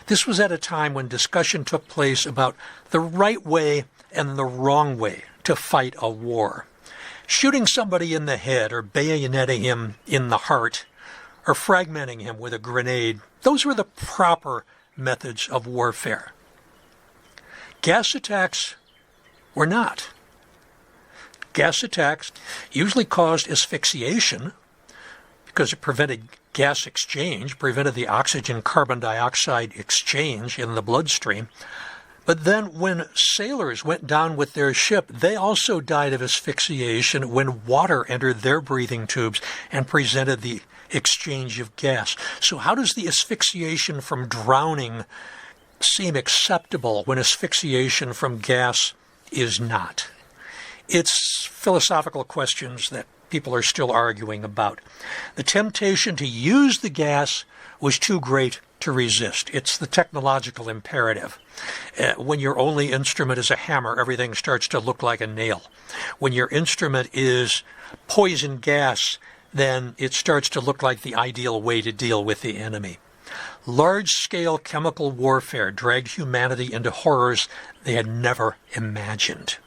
This was at a time when discussion took place about the right way and the wrong way to fight a war. Shooting somebody in the head or bayoneting him in the heart or fragmenting him with a grenade, those were the proper methods of warfare. Gas attacks were not. Gas attacks usually caused asphyxiation because it prevented gas exchange, prevented the oxygen-carbon dioxide exchange in the bloodstream. But then when sailors went down with their ship, they also died of asphyxiation when water entered their breathing tubes and presented the exchange of gas. So how does the asphyxiation from drowning seem acceptable when asphyxiation from gas is not? It's philosophical questions that people are still arguing about. The temptation to use the gas was too great to resist. It's the technological imperative. When your only instrument is a hammer, everything starts to look like a nail. When your instrument is poison gas, then it starts to look like the ideal way to deal with the enemy. Large-scale chemical warfare dragged humanity into horrors they had never imagined.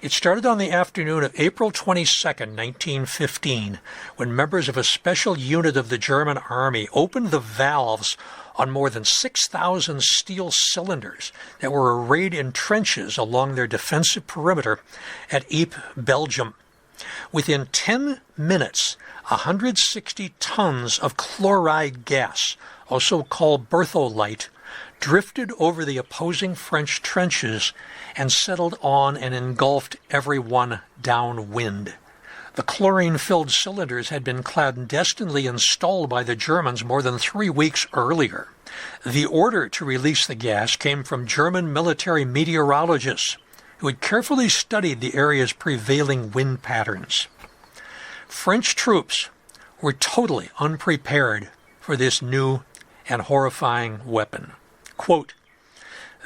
It started on the afternoon of April 22, 1915, when members of a special unit of the German army opened the valves on more than 6,000 steel cylinders that were arrayed in trenches along their defensive perimeter at Ypres, Belgium. Within 10 minutes, 160 tons of chloride gas, also called bertholite, drifted over the opposing French trenches and settled on and engulfed everyone downwind. The chlorine-filled cylinders had been clandestinely installed by the Germans more than 3 weeks earlier. The order to release the gas came from German military meteorologists who had carefully studied the area's prevailing wind patterns. French troops were totally unprepared for this new and horrifying weapon. Quote,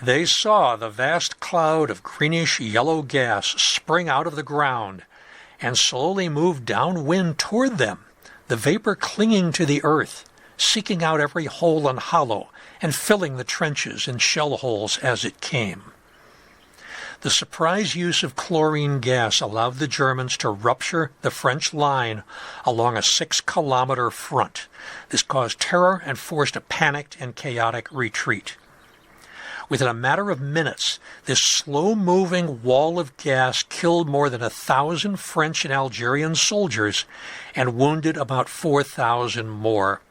"They saw the vast cloud of greenish-yellow gas spring out of the ground and slowly move downwind toward them, the vapor clinging to the earth, seeking out every hole and hollow, and filling the trenches and shell holes as it came." The surprise use of chlorine gas allowed the Germans to rupture the French line along a 6-kilometer front. This caused terror and forced a panicked and chaotic retreat. Within a matter of minutes, this slow-moving wall of gas killed more than 1,000 French and Algerian soldiers and wounded about 4,000 more.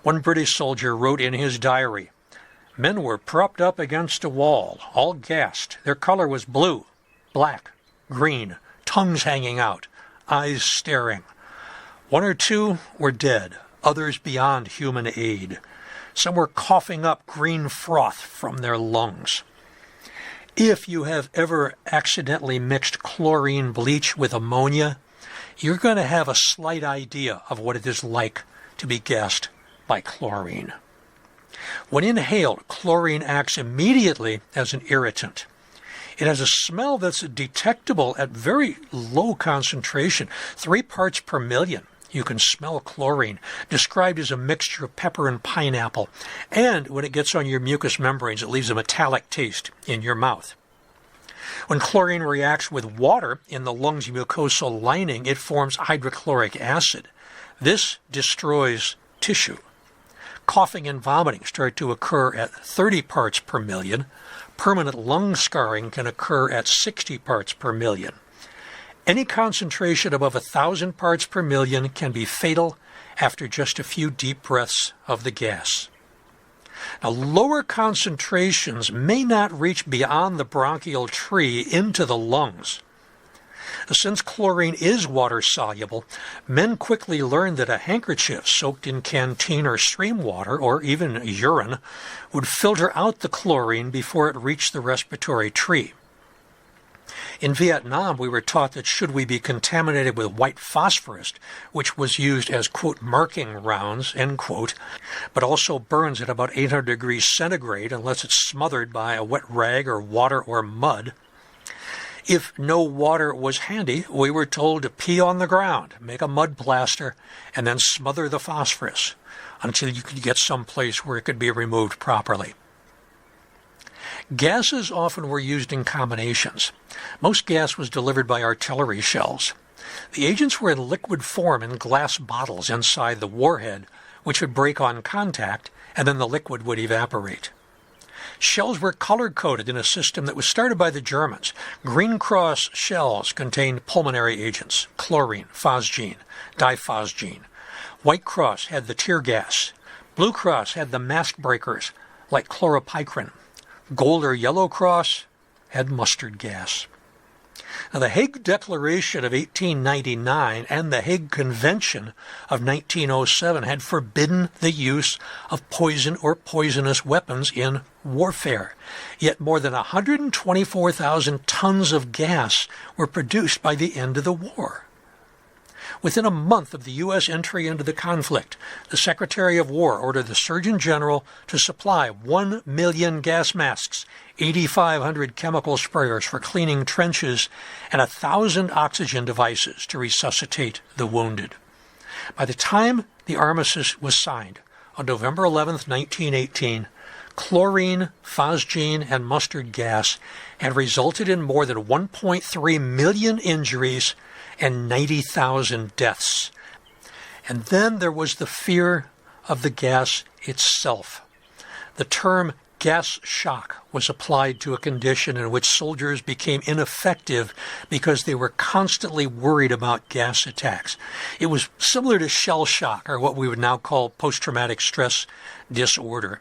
One British soldier wrote in his diary, "Men were propped up against a wall, all gassed. Their color was blue, black, green, tongues hanging out, eyes staring. 1 or 2 were dead, others beyond human aid. Some were coughing up green froth from their lungs." If you have ever accidentally mixed chlorine bleach with ammonia, you're going to have a slight idea of what it is like to be gassed by chlorine. When inhaled, chlorine acts immediately as an irritant. It has a smell that's detectable at very low concentration, 3 parts per million. You can smell chlorine, described as a mixture of pepper and pineapple. And when it gets on your mucous membranes, it leaves a metallic taste in your mouth. When chlorine reacts with water in the lungs' mucosal lining, it forms hydrochloric acid. This destroys tissue. Coughing and vomiting start to occur at 30 parts per million. Permanent lung scarring can occur at 60 parts per million. Any concentration above 1,000 parts per million can be fatal after just a few deep breaths of the gas. Now, lower concentrations may not reach beyond the bronchial tree into the lungs. Since chlorine is water-soluble, men quickly learned that a handkerchief soaked in canteen or stream water, or even urine, would filter out the chlorine before it reached the respiratory tree. In Vietnam, we were taught that should we be contaminated with white phosphorus, which was used as, quote, marking rounds, end quote, but also burns at about 800 degrees centigrade unless it's smothered by a wet rag or water or mud. If no water was handy, we were told to pee on the ground, make a mud plaster, and then smother the phosphorus until you could get someplace where it could be removed properly. Gases often were used in combinations. Most gas was delivered by artillery shells. The agents were in liquid form in glass bottles inside the warhead, which would break on contact, and then the liquid would evaporate. Shells were color-coded in a system that was started by the Germans. Green Cross shells contained pulmonary agents, chlorine, phosgene, diphosgene. White Cross had the tear gas. Blue Cross had the mask breakers, like chloropicrin. Gold or Yellow Cross had mustard gas. Now, the Hague Declaration of 1899 and the Hague Convention of 1907 had forbidden the use of poison or poisonous weapons in warfare. Yet more than 124,000 tons of gas were produced by the end of the war. Within a month of the U.S. entry into the conflict, the Secretary of War ordered the Surgeon General to supply 1 million gas masks, 8,500 chemical sprayers for cleaning trenches, and 1,000 oxygen devices to resuscitate the wounded. By the time the armistice was signed, on November 11, 1918, Chlorine, phosgene, and mustard gas had resulted in more than 1.3 million injuries and 90,000 deaths. And then there was the fear of the gas itself. The term gas shock was applied to a condition in which soldiers became ineffective because they were constantly worried about gas attacks. It was similar to shell shock, or what we would now call post-traumatic stress disorder.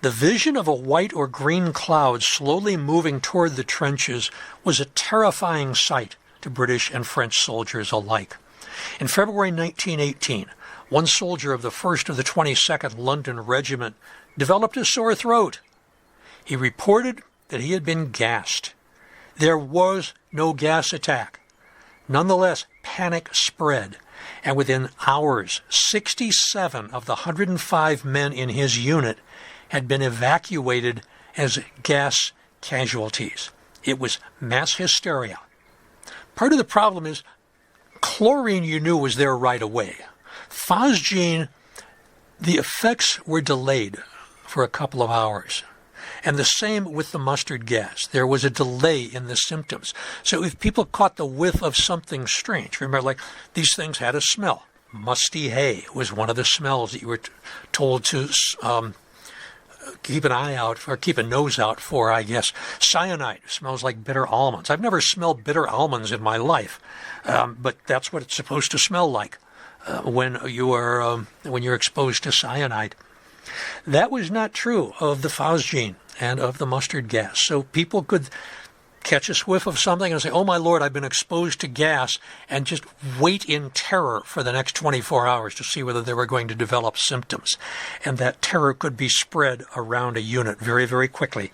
The vision of a white or green cloud slowly moving toward the trenches was a terrifying sight to British and French soldiers alike. In February 1918, one soldier of the 1st of the 22nd London Regiment developed a sore throat. He reported that he had been gassed. There was no gas attack. Nonetheless, panic spread, and within hours, 67 of the 105 men in his unit had been evacuated as gas casualties. It was mass hysteria. Part of the problem is chlorine you knew was there right away. Phosgene, the effects were delayed for a couple of hours. And the same with the mustard gas. There was a delay in the symptoms. So if people caught the whiff of something strange, remember, like these things had a smell. Musty hay was one of the smells that you were told to keep an eye out for, keep a nose out for, I guess. Cyanide smells like bitter almonds. I've never smelled bitter almonds in my life, but that's what it's supposed to smell like when you're exposed to cyanide. That was not true of the phosgene and of the mustard gas. So people could catch a whiff of something and say, oh my Lord, I've been exposed to gas, and just wait in terror for the next 24 hours to see whether they were going to develop symptoms. And that terror could be spread around a unit very, very quickly.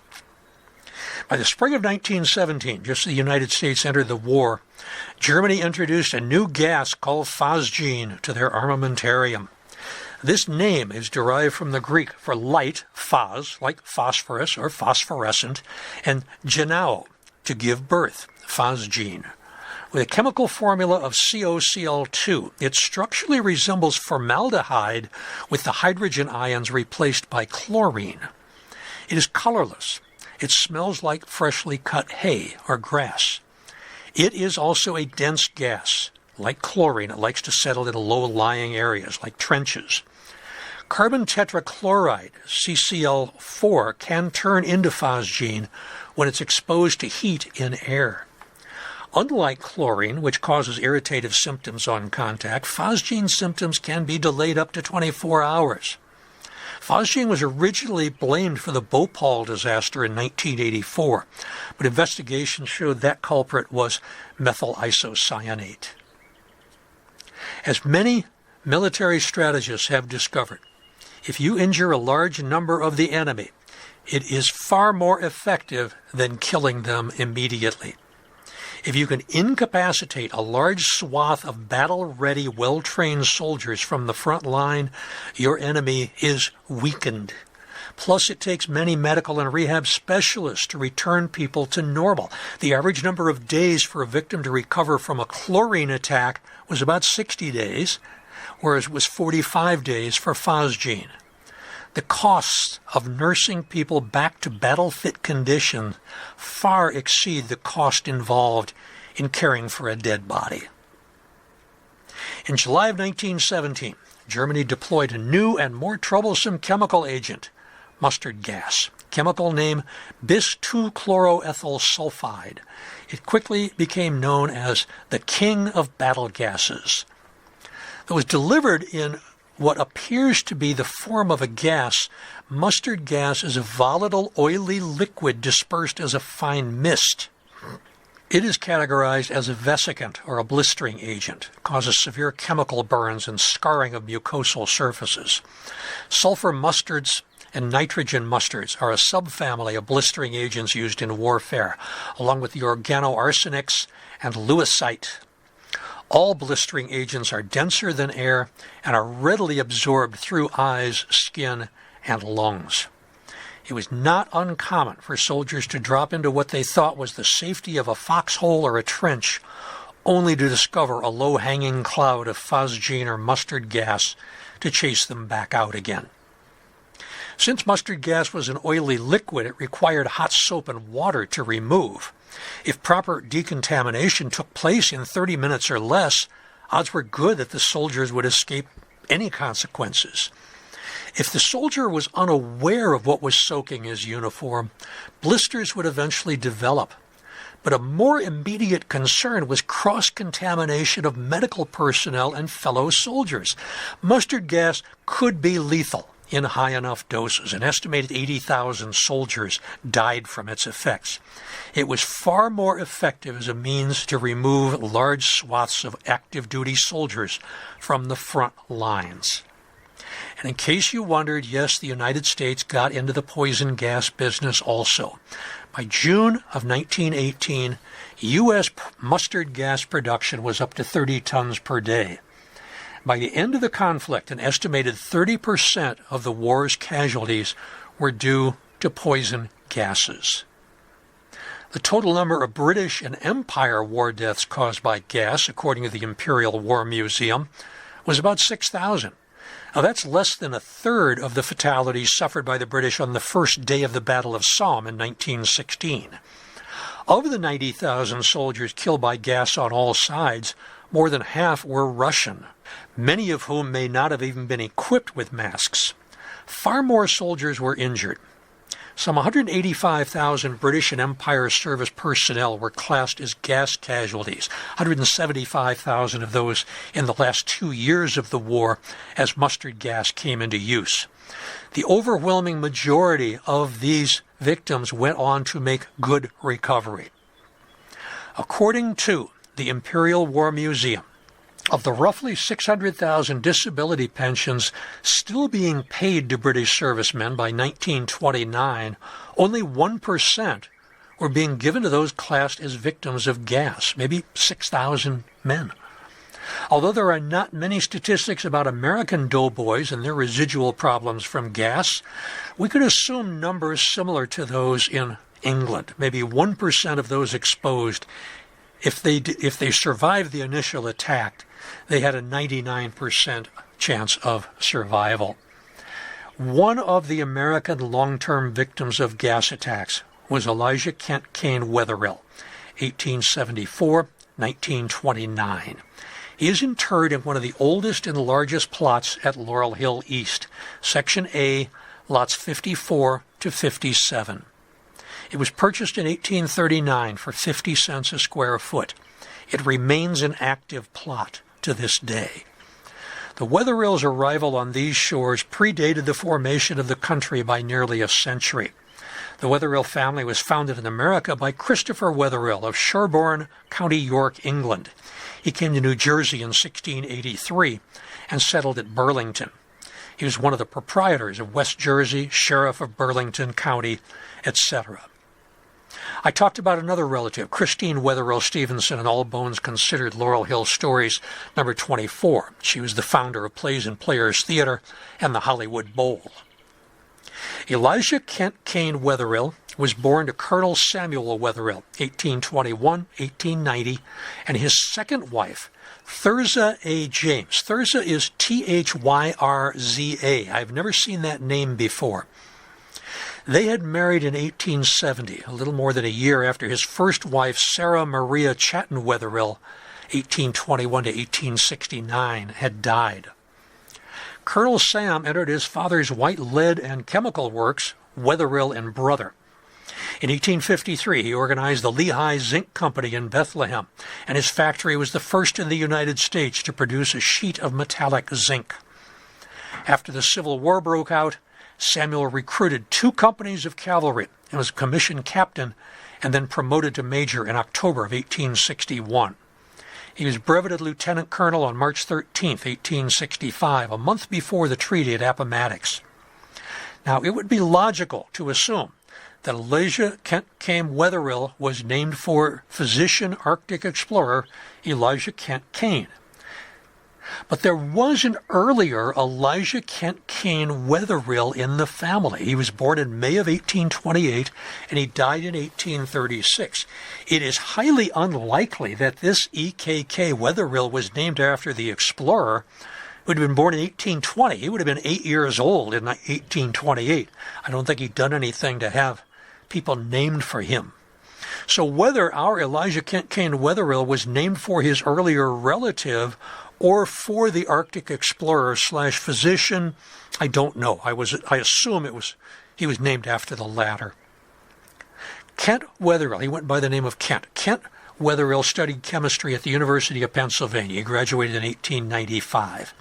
By the spring of 1917, just as the United States entered the war, Germany introduced a new gas called phosgene to their armamentarium. This name is derived from the Greek for light, phos, like phosphorus or phosphorescent, and genao, to give birth, phosgene. With a chemical formula of COCl2, it structurally resembles formaldehyde with the hydrogen ions replaced by chlorine. It is colorless. It smells like freshly cut hay or grass. It is also a dense gas. Like chlorine, it likes to settle in low-lying areas like trenches. Carbon tetrachloride, CCl4, can turn into phosgene when it's exposed to heat in air. Unlike chlorine, which causes irritative symptoms on contact, phosgene symptoms can be delayed up to 24 hours. Phosgene was originally blamed for the Bhopal disaster in 1984, but investigations showed that culprit was methyl isocyanate. As many military strategists have discovered, if you injure a large number of the enemy, it is far more effective than killing them immediately. If you can incapacitate a large swath of battle-ready, well-trained soldiers from the front line, your enemy is weakened. Plus, it takes many medical and rehab specialists to return people to normal. The average number of days for a victim to recover from a chlorine attack was about 60 days, whereas it was 45 days for phosgene. The costs of nursing people back to battle-fit condition far exceed the cost involved in caring for a dead body. In July of 1917, Germany deployed a new and more troublesome chemical agent, mustard gas, chemical name bis-2-chloroethyl sulfide. It quickly became known as the king of battle gases. It was delivered in what appears to be the form of a gas. Mustard gas is a volatile, oily liquid dispersed as a fine mist. It is categorized as a vesicant or a blistering agent. It causes severe chemical burns and scarring of mucosal surfaces. Sulfur mustards and nitrogen mustards are a subfamily of blistering agents used in warfare, along with the organoarsenics and lewisite. All blistering agents are denser than air and are readily absorbed through eyes, skin, and lungs. It was not uncommon for soldiers to drop into what they thought was the safety of a foxhole or a trench, only to discover a low-hanging cloud of phosgene or mustard gas to chase them back out again. Since mustard gas was an oily liquid, it required hot soap and water to remove. If proper decontamination took place in 30 minutes or less, odds were good that the soldiers would escape any consequences. If the soldier was unaware of what was soaking his uniform, blisters would eventually develop. But a more immediate concern was cross-contamination of medical personnel and fellow soldiers. Mustard gas could be lethal in high enough doses. An estimated 80,000 soldiers died from its effects. It was far more effective as a means to remove large swaths of active-duty soldiers from the front lines. And in case you wondered, yes, the United States got into the poison gas business also. By June of 1918, U.S. mustard gas production was up to 30 tons per day. By the end of the conflict, an estimated 30% of the war's casualties were due to poison gases. The total number of British and Empire war deaths caused by gas, according to the Imperial War Museum, was about 6,000. Now, that's less than a third of the fatalities suffered by the British on the first day of the Battle of Somme in 1916. Of the 90,000 soldiers killed by gas on all sides, more than half were Russian, many of whom may not have even been equipped with masks. Far more soldiers were injured. Some 185,000 British and Empire service personnel were classed as gas casualties, 175,000 of those in the last 2 years of the war as mustard gas came into use. The overwhelming majority of these victims went on to make good recovery. According to the Imperial War Museum, of the roughly 600,000 disability pensions still being paid to British servicemen by 1929, only 1% were being given to those classed as victims of gas, maybe 6,000 men. Although there are not many statistics about American doughboys and their residual problems from gas, we could assume numbers similar to those in England, maybe 1% of those exposed. If they survived the initial attack, they had a 99% chance of survival. One of the American long-term victims of gas attacks was Elijah Kent Kane Wetherill, 1874-1929. He is interred in one of the oldest and largest plots at Laurel Hill East, Section A, lots 54 to 57. It was purchased in 1839 for 50 cents a square foot. It remains an active plot to this day. The Wetherills' arrival on these shores predated the formation of the country by nearly a century. The Wetherill family was founded in America by Christopher Wetherill of Sherborne, County York, England. He came to New Jersey in 1683 and settled at Burlington. He was one of the proprietors of West Jersey, sheriff of Burlington County, etc. I talked about another relative, Christine Wetherill Stevenson, in All Bones Considered Laurel Hill Stories, number 24. She was the founder of Plays and Players Theater and the Hollywood Bowl. Elijah Kent Kane Wetherill was born to Colonel Samuel Wetherill, 1821-1890, and his second wife, Thirza A. James. Thirza is Thyrza. I've never seen that name before. They had married in 1870, a little more than a year after his first wife, Sarah Maria Chatton Wetherill, 1821 to 1869, had died. Colonel Sam entered his father's white lead and chemical works, Wetherill and Brother. In 1853, he organized the Lehigh Zinc Company in Bethlehem, and his factory was the first in the United States to produce a sheet of metallic zinc. After the Civil War broke out, Samuel recruited 2 companies of cavalry and was commissioned captain and then promoted to major in October of 1861. He was brevetted lieutenant colonel on March 13, 1865, a month before the treaty at Appomattox. Now, it would be logical to assume that Elijah Kent Kane Wetherill was named for physician Arctic explorer Elijah Kent Kane. But there was an earlier Elijah Kent Kane Wetherill in the family. He was born in May of 1828, and he died in 1836. It is highly unlikely that this E.K.K. Wetherill was named after the explorer, who had been born in 1820. He would have been 8 years old in 1828. I don't think he'd done anything to have people named for him. So whether our Elijah Kent Kane Wetherill was named for his earlier relative or for the Arctic explorer / physician, I don't know. I assume he was named after the latter. Kent Wetherill, he went by the name of Kent. Kent Wetherill studied chemistry at the University of Pennsylvania. He graduated in 1895.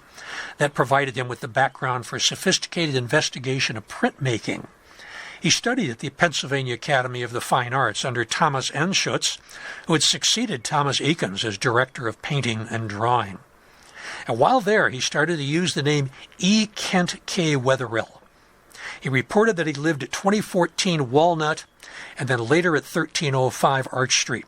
That provided him with the background for sophisticated investigation of printmaking. He studied at the Pennsylvania Academy of the Fine Arts under Thomas Enschutz, who had succeeded Thomas Eakins as director of painting and drawing. And while there, he started to use the name E. Kent K. Wetherill. He reported that he lived at 2014 Walnut and then later at 1305 Arch Street.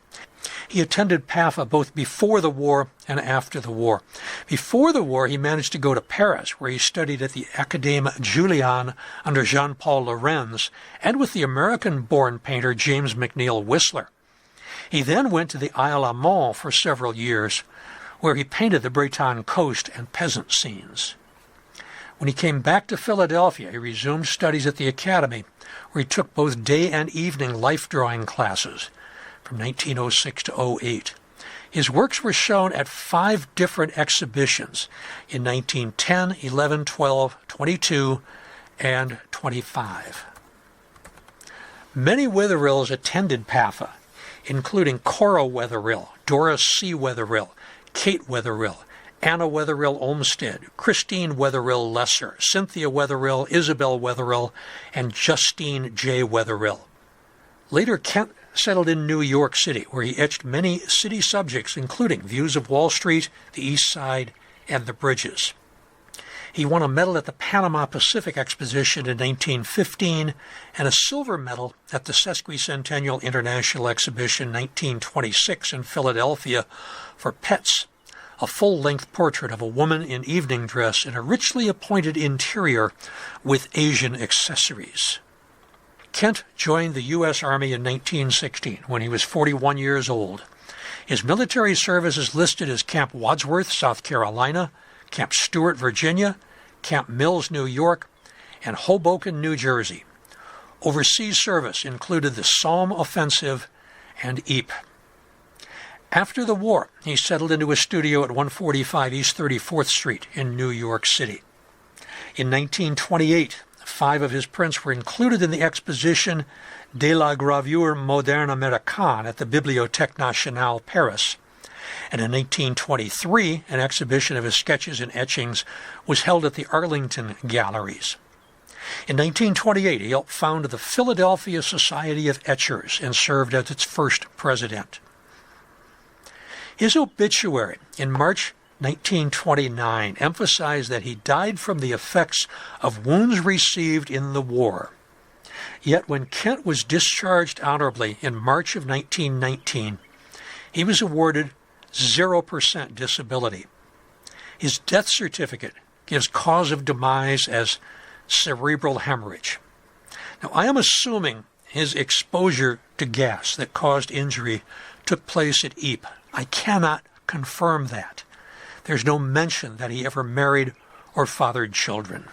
He attended PAFA both before the war and after the war. Before the war, he managed to go to Paris, where he studied at the Académie Julian under Jean-Paul Lorenz and with the American-born painter James McNeill Whistler. He then went to the Isle aux Monts for several years, where he painted the Breton coast and peasant scenes. When he came back to Philadelphia, he resumed studies at the Academy, where he took both day and evening life drawing classes from 1906 to 08. His works were shown at 5 different exhibitions in 1910, 11, 12, 22, and 25. Many Wetherills attended PAFA, including Cora Wetherill, Doris C. Wetherill, Kate Wetherill, Anna Wetherill Olmsted, Christine Wetherill Lesser, Cynthia Wetherill, Isabel Wetherill, and Justine J. Wetherill. Later, Kent settled in New York City, where he etched many city subjects, including views of Wall Street, the East Side, and the bridges. He won a medal at the Panama Pacific Exposition in 1915 and a silver medal at the Sesquicentennial International Exhibition 1926 in Philadelphia for Pets, a full-length portrait of a woman in evening dress in a richly appointed interior with Asian accessories. Kent joined the U.S. Army in 1916 when he was 41 years old. His military service is listed as Camp Wadsworth, South Carolina, Camp Stewart, Virginia, Camp Mills, New York, and Hoboken, New Jersey. Overseas service included the Somme Offensive and Ypres. After the war, he settled into a studio at 145 East 34th Street in New York City. In 1928, 5 of his prints were included in the exposition de la gravure moderne américaine at the Bibliothèque Nationale, Paris. And in 1923, an exhibition of his sketches and etchings was held at the Arlington Galleries. In 1928, he helped found the Philadelphia Society of Etchers and served as its first president. His obituary in March 1929 emphasized that he died from the effects of wounds received in the war. Yet when Kent was discharged honorably in March of 1919, he was awarded 0% disability. His death certificate gives cause of demise as cerebral hemorrhage. Now, I am assuming his exposure to gas that caused injury took place at Ypres. I cannot confirm that. There's no mention that he ever married or fathered children.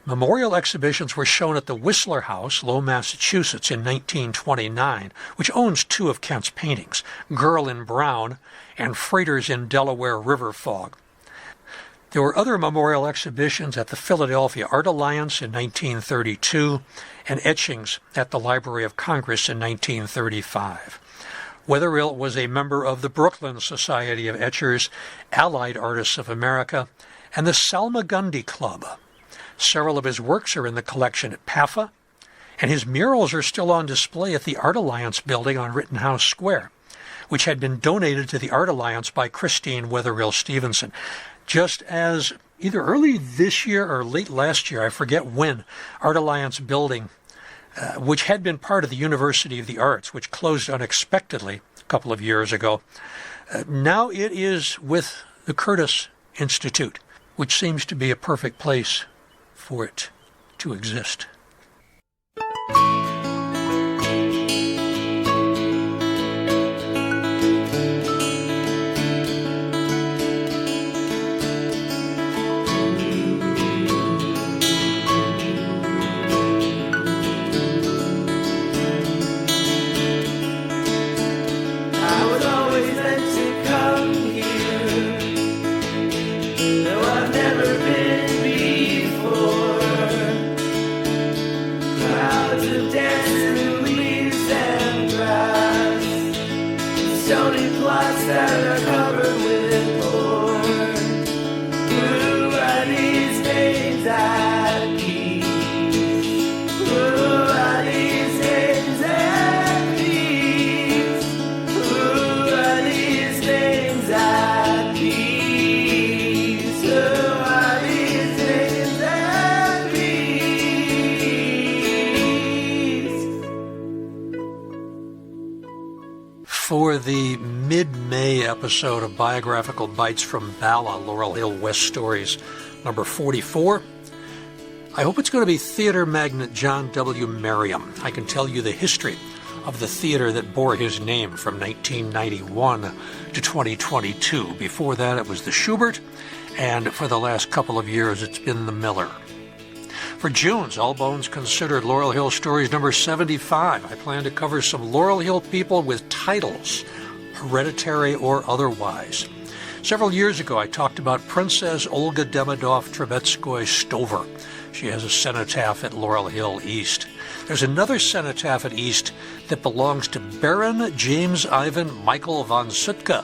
Memorial exhibitions were shown at the Whistler House, Lowell, Massachusetts, in 1929, which owns 2 of Kent's paintings, Girl in Brown and Freighters in Delaware River Fog. There were other memorial exhibitions at the Philadelphia Art Alliance in 1932 and etchings at the Library of Congress in 1935. Wetherill was a member of the Brooklyn Society of Etchers, Allied Artists of America, and the Salmagundi Club. Several of his works are in the collection at PAFA, and his murals are still on display at the Art Alliance building on Rittenhouse Square, which had been donated to the Art Alliance by Christine Wetherill Stevenson. Just as either early this year or late last year, I forget when, Art Alliance building, which had been part of the University of the Arts, which closed unexpectedly a couple of years ago, now it is with the Curtis Institute, which seems to be a perfect place for it to exist. mid-May episode of Biographical Bites from Bala, Laurel Hill West Stories, number 44. I hope it's going to be theater magnate John W. Merriam. I can tell you the history of the theater that bore his name from 1991 to 2022. Before that, it was the Schubert, and for the last couple of years, it's been the Miller. For June's All Bones Considered Laurel Hill Stories number 75, I plan to cover some Laurel Hill people with titles, hereditary or otherwise. Several years ago, I talked about Princess Olga Demidov-Trubetskoy Stover. She has a cenotaph at Laurel Hill East. There's another cenotaph at East that belongs to Baron James Ivan Michael von Sutka,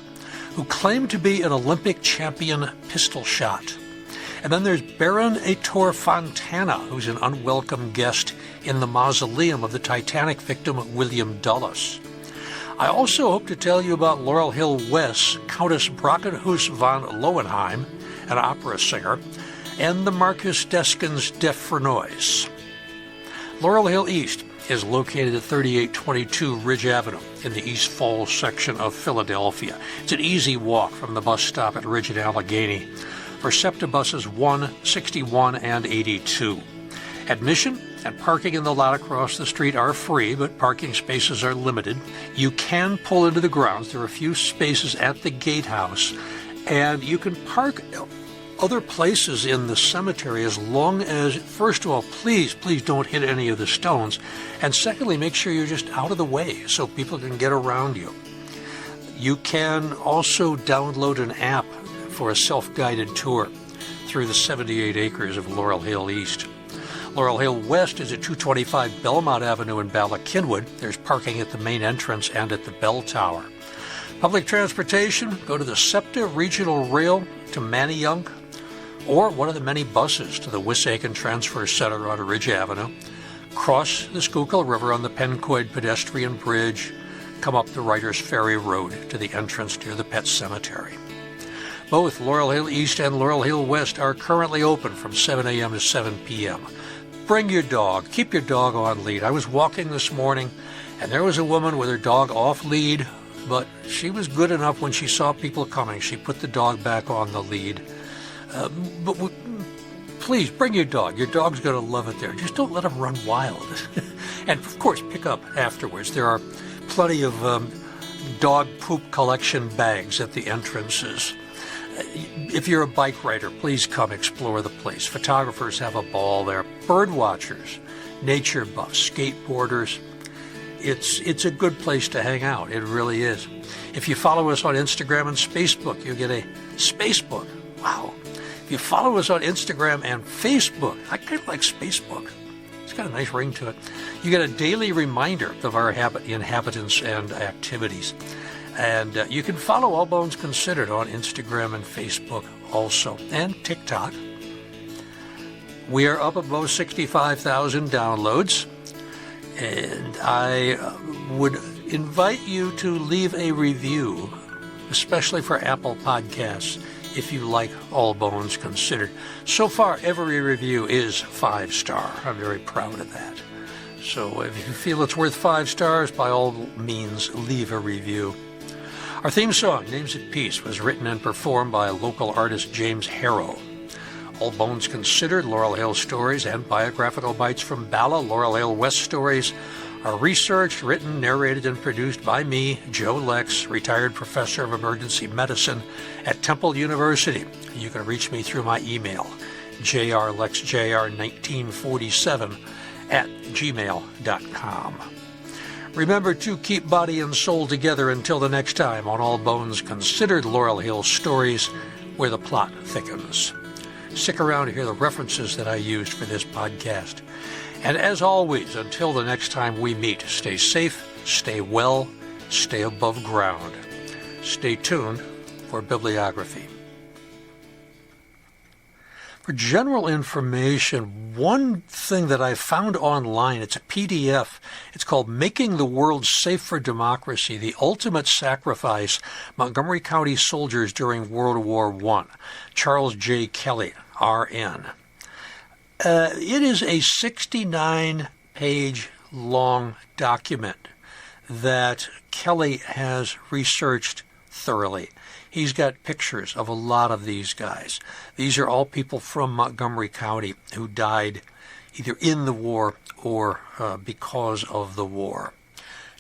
who claimed to be an Olympic champion pistol shot. And then there's Baron Ettore Fontana, who's an unwelcome guest in the mausoleum of the Titanic victim William Dulles. I also hope to tell you about Laurel Hill West's Countess Brockenhuis von Lowenheim, an opera singer, and the Marquis d'Eskens de Frenois. Laurel Hill East is located at 3822 Ridge Avenue in the East Falls section of Philadelphia. It's an easy walk from the bus stop at Ridge and Allegheny for SEPTA buses 1, 61, and 82. Admission and parking in the lot across the street are free, but parking spaces are limited. You can pull into the grounds. There are a few spaces at the gatehouse, and you can park other places in the cemetery as long as, first of all, please don't hit any of the stones, and secondly, make sure you're just out of the way so people can get around you. You can also download an app for a self-guided tour through the 78 acres of Laurel Hill East. Laurel Hill West is at 225 Belmont Avenue in Bala Cynwyd. There's parking at the main entrance and at the bell tower. Public transportation, go to the SEPTA Regional Rail to Manayunk, or one of the many buses to the Wissahickon Transfer Center on Ridge Avenue. Cross the Schuylkill River on the Pencoed pedestrian bridge. Come up the Writers Ferry Road to the entrance near the Pet Cemetery. Both Laurel Hill East and Laurel Hill West are currently open from 7 a.m. to 7 p.m. Bring your dog. Keep your dog on lead. I was walking this morning, and there was a woman with her dog off lead, but she was good enough when she saw people coming. She put the dog back on the lead. Please, bring your dog. Your dog's going to love it there. Just don't let him run wild. And, of course, pick up afterwards. There are plenty of dog poop collection bags at the entrances. If you're a bike rider, please come explore the place. Photographers have a ball there. Bird watchers, nature buffs, skateboarders. It's a good place to hang out. It really is. If you follow us on Instagram and Facebook, you get a Spacebook. Wow. If you follow us on Instagram and Facebook, I kind of like Spacebook. It's got a nice ring to it. You get a daily reminder of our inhabitants and activities. And you can follow All Bones Considered on Instagram and Facebook also, and TikTok. We are up above 65,000 downloads, and I would invite you to leave a review, especially for Apple Podcasts, if you like All Bones Considered. So far, every review is 5-star. I'm very proud of that. So if you feel it's worth 5 stars, by all means, leave a review. Our theme song, Names at Peace, was written and performed by local artist James Harrow. All Bones Considered, Laurel Hill Stories, and Biographical Bites from Bala, Laurel Hill West Stories are researched, written, narrated, and produced by me, Joe Lex, retired professor of emergency medicine at Temple University. You can reach me through my email, jrlexjr1947@gmail.com. Remember to keep body and soul together until the next time on All Bones Considered, Laurel Hill Stories, where the plot thickens. Stick around to hear the references that I used for this podcast. And as always, until the next time we meet, stay safe, stay well, stay above ground. Stay tuned for bibliography. For general information, one thing that I found online, it's a PDF. It's called Making the World Safe for Democracy, The Ultimate Sacrifice, Montgomery County Soldiers During World War I. Charles J. Kelly, R.N. It is a 69-page long document that Kelly has researched thoroughly. He's got pictures of a lot of these guys. These are all people from Montgomery County who died either in the war or because of the war.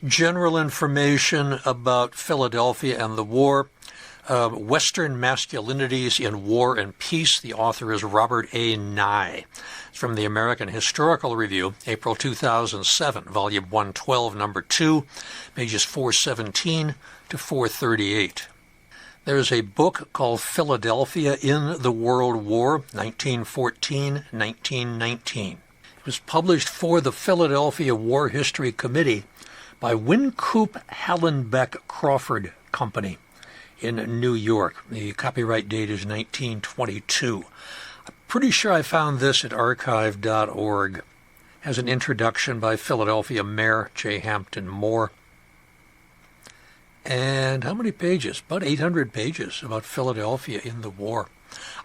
General information about Philadelphia and the war. Western Masculinities in War and Peace. The author is Robert A. Nye. It's from the American Historical Review, April 2007, Volume 112, Number 2, pages 417 to 438. There's a book called Philadelphia in the World War, 1914-1919. It was published for the Philadelphia War History Committee by Wynkoop Hallenbeck Crawford Company in New York. The copyright date is 1922. I'm pretty sure I found this at archive.org. Has an introduction by Philadelphia Mayor J. Hampton Moore. And how many pages? About 800 pages about Philadelphia in the war.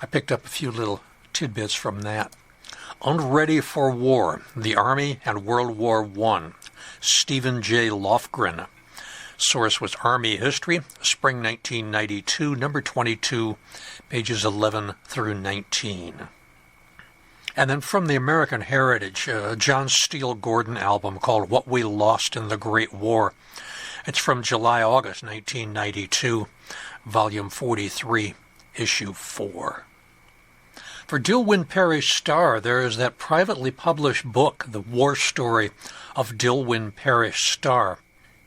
I picked up a few little tidbits from that. Unready for War, The Army and World War I. Stephen J. Lofgren. Source was Army History, Spring 1992, number 22, pages 11 through 19. And then from the American Heritage, a John Steele Gordon album called What We Lost in the Great War. It's from July-August 1992, volume 43, issue 4. For Dillwyn Parrish Starr, there is that privately published book, The War Story of Dillwyn Parrish Starr.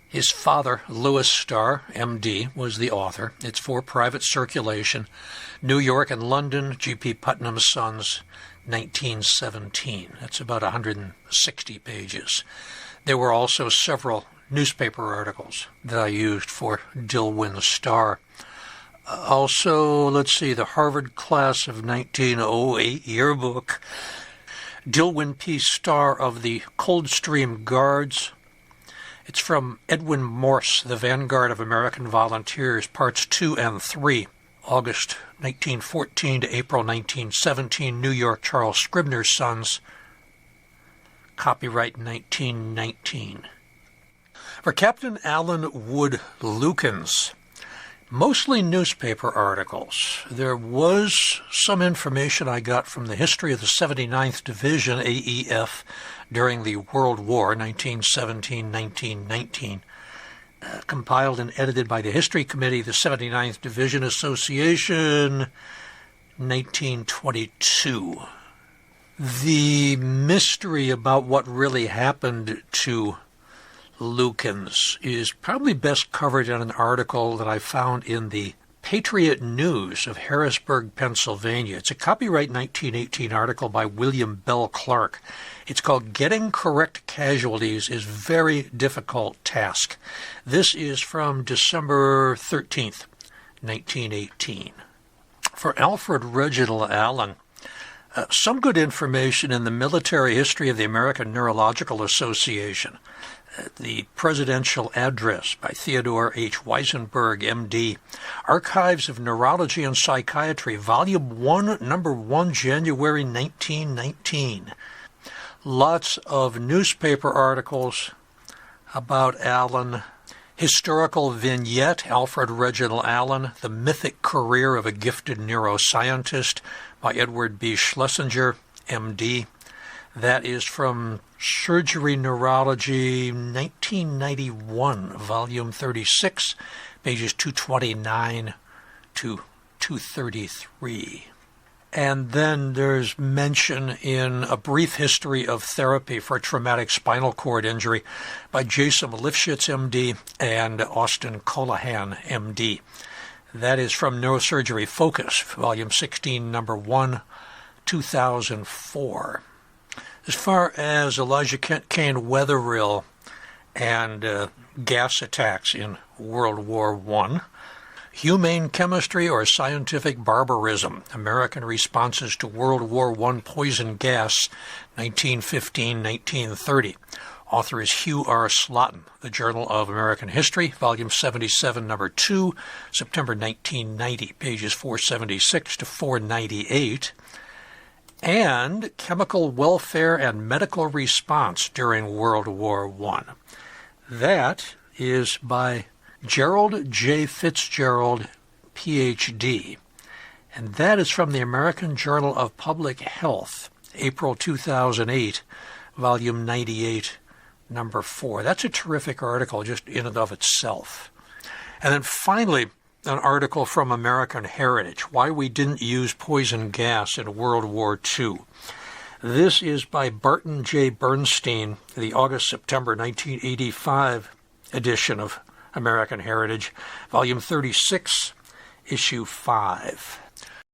His father, Louis Starr, M.D., was the author. It's for private circulation. New York and London, G.P. Putnam's Sons, 1917. That's about 160 pages. There were also several newspaper articles that I used for Dillwyn Starr. Also, let's see, the Harvard class of 1908 yearbook. Dillwyn P. Starr of the Coldstream Guards. It's from Edwin Morse, The Vanguard of American Volunteers, Parts 2 and 3, August 1914 to April 1917, New York, Charles Scribner's Sons, copyright 1919. For Captain Alan Wood Lukens, mostly newspaper articles. There was some information I got from the History of the 79th Division, AEF, during the World War, 1917-1919, compiled and edited by the History Committee, the 79th Division Association, 1922. The mystery about what really happened to Lukens is probably best covered in an article that I found in the Patriot News of Harrisburg, Pennsylvania. It's a copyright 1918 article by William Bell Clark. It's called Getting Correct Casualties is Very Difficult Task. This is from December 13th, 1918. For Alfred Reginald Allen, some good information in the Military History of the American Neurological Association. The Presidential Address by Theodore H. Weisenberg, M.D. Archives of Neurology and Psychiatry, Volume 1, Number 1, January 1919. Lots of newspaper articles about Allen. Historical vignette, Alfred Reginald Allen, The Mythic Career of a Gifted Neuroscientist by Edward B. Schlesinger, M.D. That is from Surgery Neurology, 1991, Volume 36, pages 229 to 233. And then there's mention in A Brief History of Therapy for Traumatic Spinal Cord Injury by Jason Lifshitz, M.D., and Austin Colohan, M.D. That is from Neurosurgery Focus, Volume 16, Number 1, 2004. As far as Elijah Kent Kane Wetherill and gas attacks in World War I, Humane Chemistry or Scientific Barbarism, American Responses to World War I Poison Gas, 1915-1930. Author is Hugh R. Slotin, The Journal of American History, Volume 77, Number 2, September 1990, pages 476 to 498. And Chemical Welfare and Medical Response During World War I. That is by Gerald J. Fitzgerald, Ph.D., and that is from the American Journal of Public Health, April 2008, volume 98, number 4. That's a terrific article just in and of itself. And then finally, an article from American Heritage, Why We Didn't Use Poison Gas in World War II. This is by Barton J. Bernstein, the August-September 1985 edition of American Heritage, volume 36, issue 5.